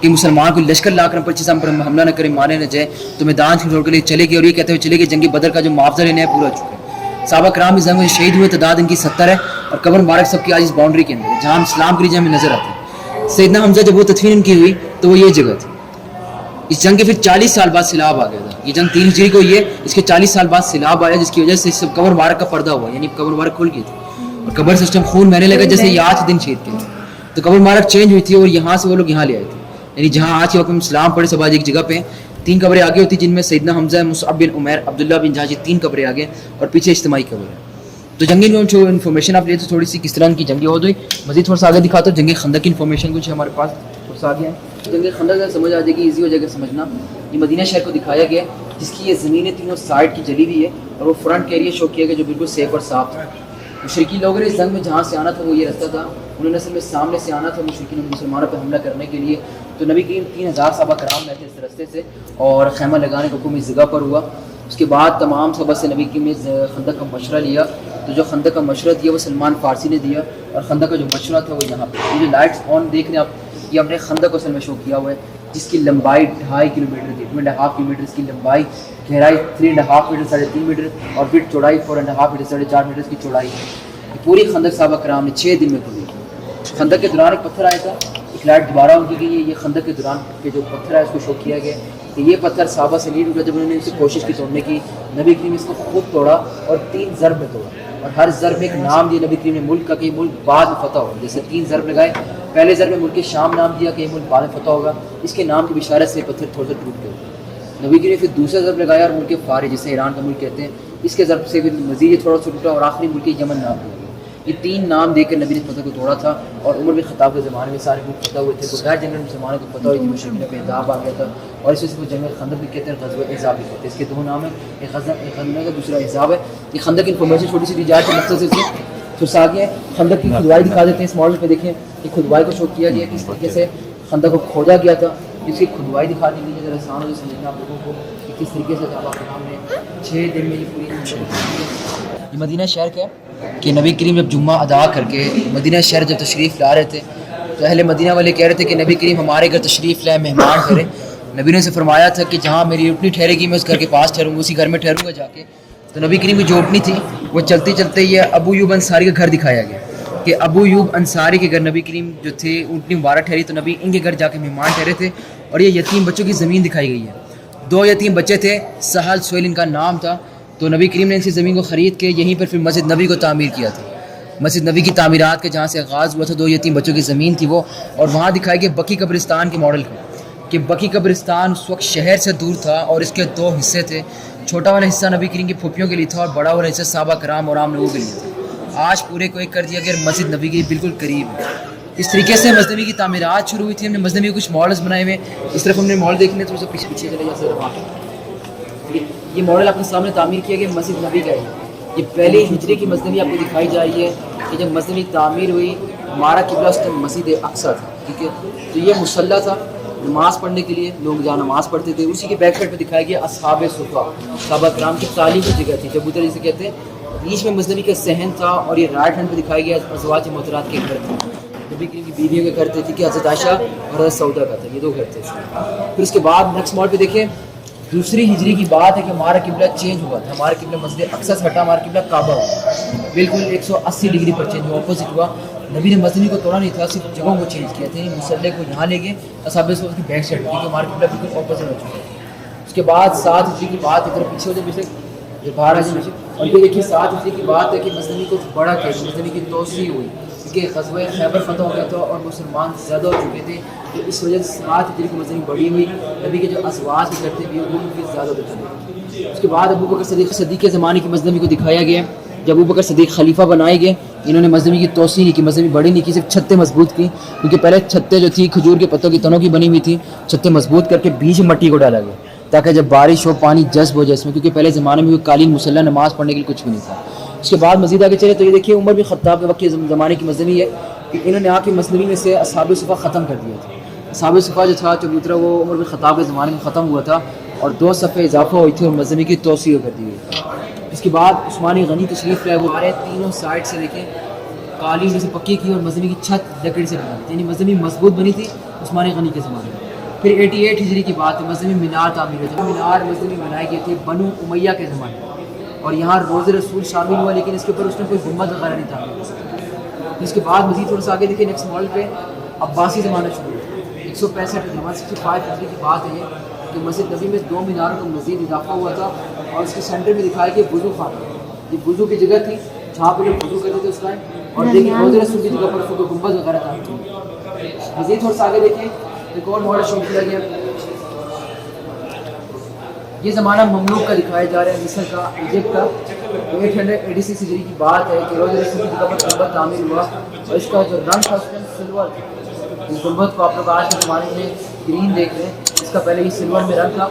کہ مسلمان کو لشکر لا کر پچیس پر حملہ نہ کرے، مارے نہ جائے، تو میدان چھوڑ کے لیے چلے گئے، اور یہ کہتے ہوئے چلے گئے جنگ بدر کا جو معاوضہ لینا ہے پورا چکا ہے۔ صحابہ کرام اس جنگ میں شہید ہوئے، تعداد ان کی 70 ہے، اور قبر مبارک سب کی آج اس باؤنڈری کے اندر ہے جہاں ہم اسلام کے لیے ہمیں نظر آتے ہیں۔ سیدنا حمزہ جب وہ تدفین ان کی ہوئی تو وہ یہ جگہ تھی۔ اس جنگ کے پھر 40 سال بعد سیلاب آ گیا تھا، یہ جنگ 3 ہجری کو ہوئی ہے، اس کے 40 سال بعد سیلاب آیا جس کی وجہ سے سب قبر مبارک کا پردہ ہوا، یعنی قبر مبارک کھل گئی تھی اور قبر سسٹم خون بہنے لگا جیسے یہ آج دن شہید کے تھے، تو قبر مبارک چینج ہوئی تھی اور یہاں سے وہ لوگ یہاں لے آئے تھے، یعنی جہاں آج کے وقت میں اسلام پڑھے سب آج ایک جگہ پہ 3 قبریں آگے ہوتی جن میں سیدنا حمزہ، مصعب بن عمیر، عبداللہ بن جہش، 3 قبریں آگے اور پیچھے اجتماعی قبر ہے۔ تو جنگی میں جو انفارمیشن آپ لیے تو تھوڑی سی کس طرح کی جنگی ہو گئی، مزید تھوڑا سا آگے دکھاتا ہوں جنگ خندق کی انفارمیشن کچھ ہمارے پاس تھوڑا سا آگے ہے۔ جنگ خندق کا سمجھ آ جائے گی، ایزی ہو جائے گا سمجھنا۔ یہ مدینہ شہر کو دکھایا گیا جس کی یہ زمینیں تینوں سائڈ کی جلی ہوئی ہے، اور وہ فرنٹ کا ایریا شو کیا گیا جو بالکل سیف اور صاف تھا۔ مشرکین لوگوں نے اس جنگ میں جہاں سے آنا تھا وہ یہ رستہ تھا، انہوں نے اصل میں سامنے سے آنا تھا مشرکین مسلمانوں پہ حملہ کرنے کے لیے، تو نبی کریم 3000 صحابہ کرام میں تھے اس رستے سے، اور خیمہ لگانے کا حکم اس جگہ پر ہوا۔ اس کے بعد تمام صحابہ سے نبی کریم نے خندق کا مشورہ لیا، تو جو خندق کا مشورہ دیا وہ سلمان فارسی نے دیا، اور خندق کا جو مشورہ تھا وہ یہاں پہ یہ جو لائٹس آن دیکھ رہے ہیں آپ، یہ ہم نے خندق کو اصل میں شو کیا ہوا ہے جس کی لمبائی 2.5 کلومیٹر تھی، 2.5 کلومیٹر اس کی لمبائی، گہرائی 3.5 میٹر 3.5 میٹر، اور پھر چوڑائی 4.5 میٹر 4.5 میٹر اس کی چوڑائی ہے۔ یہ پوری خندق صحابہ کرام نے 6 دن میں کھولی۔ خندق کے دوران ایک پتھر آیا تھا، ایک لائٹ دوبارہ ان کی گئی ہے، یہ خندق کے دوران کے جو پتھر ہے اس کو شو کیا گیا کہ یہ پتھر صحابہ سے نہیں ٹوٹا، جب انہوں نے اسے کوشش کی توڑنے کی، نبی کریم اس کو خود توڑا اور 3 ضرب میں توڑا، اور ہر ضرب میں ایک نام دیا نبی کریم نے ملک کا کہ یہ ملک بعد میں فتح ہوگا، جیسے 3 ضرب لگائے، پہلے ضرب میں ملک شام نام دیا کہ یہ ملک بعد میں فتح ہوگا، اس کے نام کی بشارت سے پتھر تھوڑا سا ٹوٹ گیا۔ نبی کریم نے پھر دوسرا ضرب لگایا اور ملک فارس جسے ایران کا ملک کہتے ہیں، اس کے ضرب سے پھر مزید تھوڑا سا ٹوٹا اور آخری ملک یمن نام دیا۔ یہ 3 نام دے کر نبی نے پتھر کو توڑا تھا، اور عمر بن خطاب کے زمانے میں سارے ملک فتح ہوئے تھے، بغیر جنرل مسلمانوں کو فتح ہوئی تھی، مشرکین پہ عذاب آ گیا تھا، اور اس وجہ سے وہ جنگ خندق بھی کہتے ہیں، غزوہ احزاب بھی کہتے ہیں۔ اس کے 2 نام ہیں، ایک خندق ہے، دوسرا احزاب ہے۔ یہ خندق کی انفارمیشن چھوٹی سی دی جائے تو مقصد سے پھر آگے خندق کی کھدوائی دکھا دیتے ہیں۔ اس ماڈل پہ دیکھیں کہ کھدوائی کو شو کیا گیا کس طریقے سے خندق کو کھودا گیا تھا، اس کی کھدوائی دکھا دی گئی، ذرا آسان ہو سمجھنا آپ لوگوں کو کہ کس طریقے سے صحابہ کرام نے 6 دن میں یہ پوری یہ مدینہ شہر کا کہ نبی کریم جب جمعہ ادا کر کے مدینہ شہر جب تشریف لا رہے تھے تو اہل مدینہ والے کہہ رہے تھے کہ نبی کریم ہمارے گھر تشریف لائے، مہمان کرے۔ نبی نے سے فرمایا تھا کہ جہاں میری اٹھنی ٹھہرے گی میں اس گھر کے پاس ٹھہروں گا، اسی گھر میں ٹھہروں گا جا کے۔ تو نبی کریم کی جو اٹھنی تھی وہ چلتے چلتے یہ ابو ایوب انصاری کا گھر دکھایا گیا کہ ابو ایوب انصاری کے گھر نبی کریم جو تھے اٹھنی مبارک ٹھہری، تو نبی ان کے گھر جا کے مہمان ٹھہرے تھے، اور یہ یتیم بچوں کی زمین دکھائی گئی ہے۔ 2 یتیم بچے تھے، سہل سہیل ان کا نام تھا، تو نبی کریم نے ان سے زمین کو خرید کے یہیں پر پھر مسجد نبی کو تعمیر کیا تھا۔ مسجد نبی کی تعمیرات کے جہاں سے آغاز ہوا تھا 2 یتیم بچوں کی زمین تھی وہ، اور وہاں دکھائے گئے بقی قبرستان کے ماڈل کو کہ بقی قبرستان اس وقت شہر سے دور تھا اور اس کے 2 حصے تھے، چھوٹا والا حصہ نبی کریم کی پھوپھیوں کے لیے تھا اور بڑا والا حصہ صحابہ کرام اور عام لوگوں کے لیے تھا۔ آج پورے کو ایک کر دیا گیا، مسجد نبی کے بالکل قریب ہے۔ اس طریقے سے مسجد نبی کی تعمیرات شروع ہوئی تھی، ہم نے مسجد نبی کچھ ماڈلز بنائے ہوئے، اس طرف ہم نے ماڈل دیکھنے تھوڑا سا پیچھے چلے جاتے۔ یہ ماڈل اپنے سامنے تعمیر کیا گیا مسجد نبی کا ہے، یہ پہلی ہجری کی مسجد نبی آپ کو دکھائی جا رہی ہے کہ جب مسجد نبی تعمیر ہوئی ہمارا قبلہ اس ٹائم مسجد اقصیٰ تھا، ٹھیک ہے، تو یہ مصلی تھا نماز پڑھنے کے لیے، لوگ جہاں نماز پڑھتے تھے۔ اسی کے بیک سائڈ پہ دکھایا گیا اصحاب صفا، صحابہ کرام کی تعلیم کی جگہ تھی، کبوتر جسے کہتے ہیں، بیچ میں مسجد نبی کا صحن تھا، اور یہ رائٹ ہینڈ پہ دکھایا گیا ازواج محترات کے گھر تھے، نبی کریم کی بیویوں کے گھر تھے، ٹھیک ہے، حضرت عائشہ اور حضرت سودا کا تھا، یہ 2 گھر تھے۔ پھر اس کے بعد نیکسٹ ماڈل پہ دیکھیں، 2 ہجری کی بات ہے کہ ہمارا قبلہ چینج ہوا تھا، ہمارا قبلہ مسجد اقصیٰ سے ہٹا، ہمارا قبلہ کعبہ ہوا، بالکل 180 ڈگری پر چینج ہوا، اپوزٹ ہوا۔ نبی نے مسجد کو توڑا نہیں تھا، صرف جگہوں کو چینج کیا تھا، مصلی کو یہاں لے گئے، اصحاب اس کی بیک سائڈ کیونکہ ہمارا قبلہ بالکل اپوزٹ ہو چکا ہے۔ اس کے بعد 7 ہجری کی بات ہے، ادھر پیچھے ہو جائے پیچھے جو باہر آ جائے، اور یہ دیکھیے 7 ہجری کی بات ہے کہ مسجد کو بڑا کیا، مسجد کی توسیع ہوئی کیونکہ غزوہ خیبر فتح ہو گیا تھا اور مسلمان زیادہ ہو چکے تھے، تو اس وجہ سے 7 ہجری کی مسجد بڑی ہوئی، نبی کے جو ازواج کرتے بھی وہ بھی زیادہ بچے۔ اس کے بعد ابو بکر صدیق کے زمانے کی مسجد کو دکھایا گیا، جب ابو بکر صدیق خلیفہ بنائے گئے، انہوں نے مسجد کی توسیع نہیں کی، مسجد بڑی نہیں کی، صرف چھتیں مضبوط کی، کیونکہ پہلے چھتیں جو تھی کھجور کے پتوں کی تنوں کی بنی ہوئی تھی، چھتیں مضبوط کر کے بیچ میں مٹی کو ڈالا گیا تاکہ جب بارش ہو پانی جذب ہو جائے اس میں، کیونکہ پہلے زمانے میں کوئی قالین مسلح نماز پڑھنے کے لیے کچھ بھی نہیں تھا۔ اس کے بعد مزید آگے چلے تو یہ دیکھیے عمر بن خطاب کے وقت کے زمانے کی مسجد ہے کہ انہوں نے آ کے مسجد میں سے اصحاب صفا ختم کر دیا تھا۔ اصحاب صفا جو تھا چبوترا وہ عمر بن خطاب کے زمانے میں ختم ہوا تھا، اور 2 صفحے اضافہ ہوئی تھی اور مسجد کی توسیع کر دی گئی۔ اس کے بعد عثمانی غنی تشریف لائے، وہ ہمارے تینوں سائڈ سے دیکھیں قالین سے پکی کی اور مسجد کی چھت لکڑی سے بنی تھی، یعنی مسجد مضبوط بنی تھی عثمانی غنی کے زمانے میں۔ پھر 88 ہجری کی بات ہے، مذہبی مینار تعمیر ہوئے تھے. مینار مذہبی بنائے گئے تھے بنو امیہ کے زمانے میں، اور یہاں روز رسول شامل ہوا، لیکن اس کے اوپر اس نے کوئی گنبد وغیرہ نہیں تعمیر کیا. اس کے بعد مزید تھوڑا سا آگے دیکھیں نیکسٹ ماڈل پہ عباسی زمانہ شروع ہوا. 165 165 ہجری کی بات ہے کہ مسجد نبی میں 2 میناروں کا مزید اضافہ ہوا تھا، اور اس کے سینٹر میں دکھایا کہ وضو خانہ، یہ وضو کی جگہ تھی جہاں پہ لوگ وضو کرتے تھے اس ٹائم. اور دیکھیں روز رسول کی جگہ پر اس کو گنبد وغیرہ تعمیر ہوا. مزید تھوڑا سا آگے دیکھیں ایک اور ماڈل شروع کیا گیا. یہ زمانہ مملوک کا دکھایا جا رہا ہے، مصر کا، ایجپٹ کا. 886 ہجری کی بات ہے کہ روز رسول کی جگہ پر گنبد تعمیر ہوا، اور اس کا جو رنگ تھا اس میں سلور تھا. اس گنبد کو آپ لوگ آج کے زمانے میں گرین دیکھ رہے ہیں، اس کا پہلے یہ سلور میں رنگ تھا.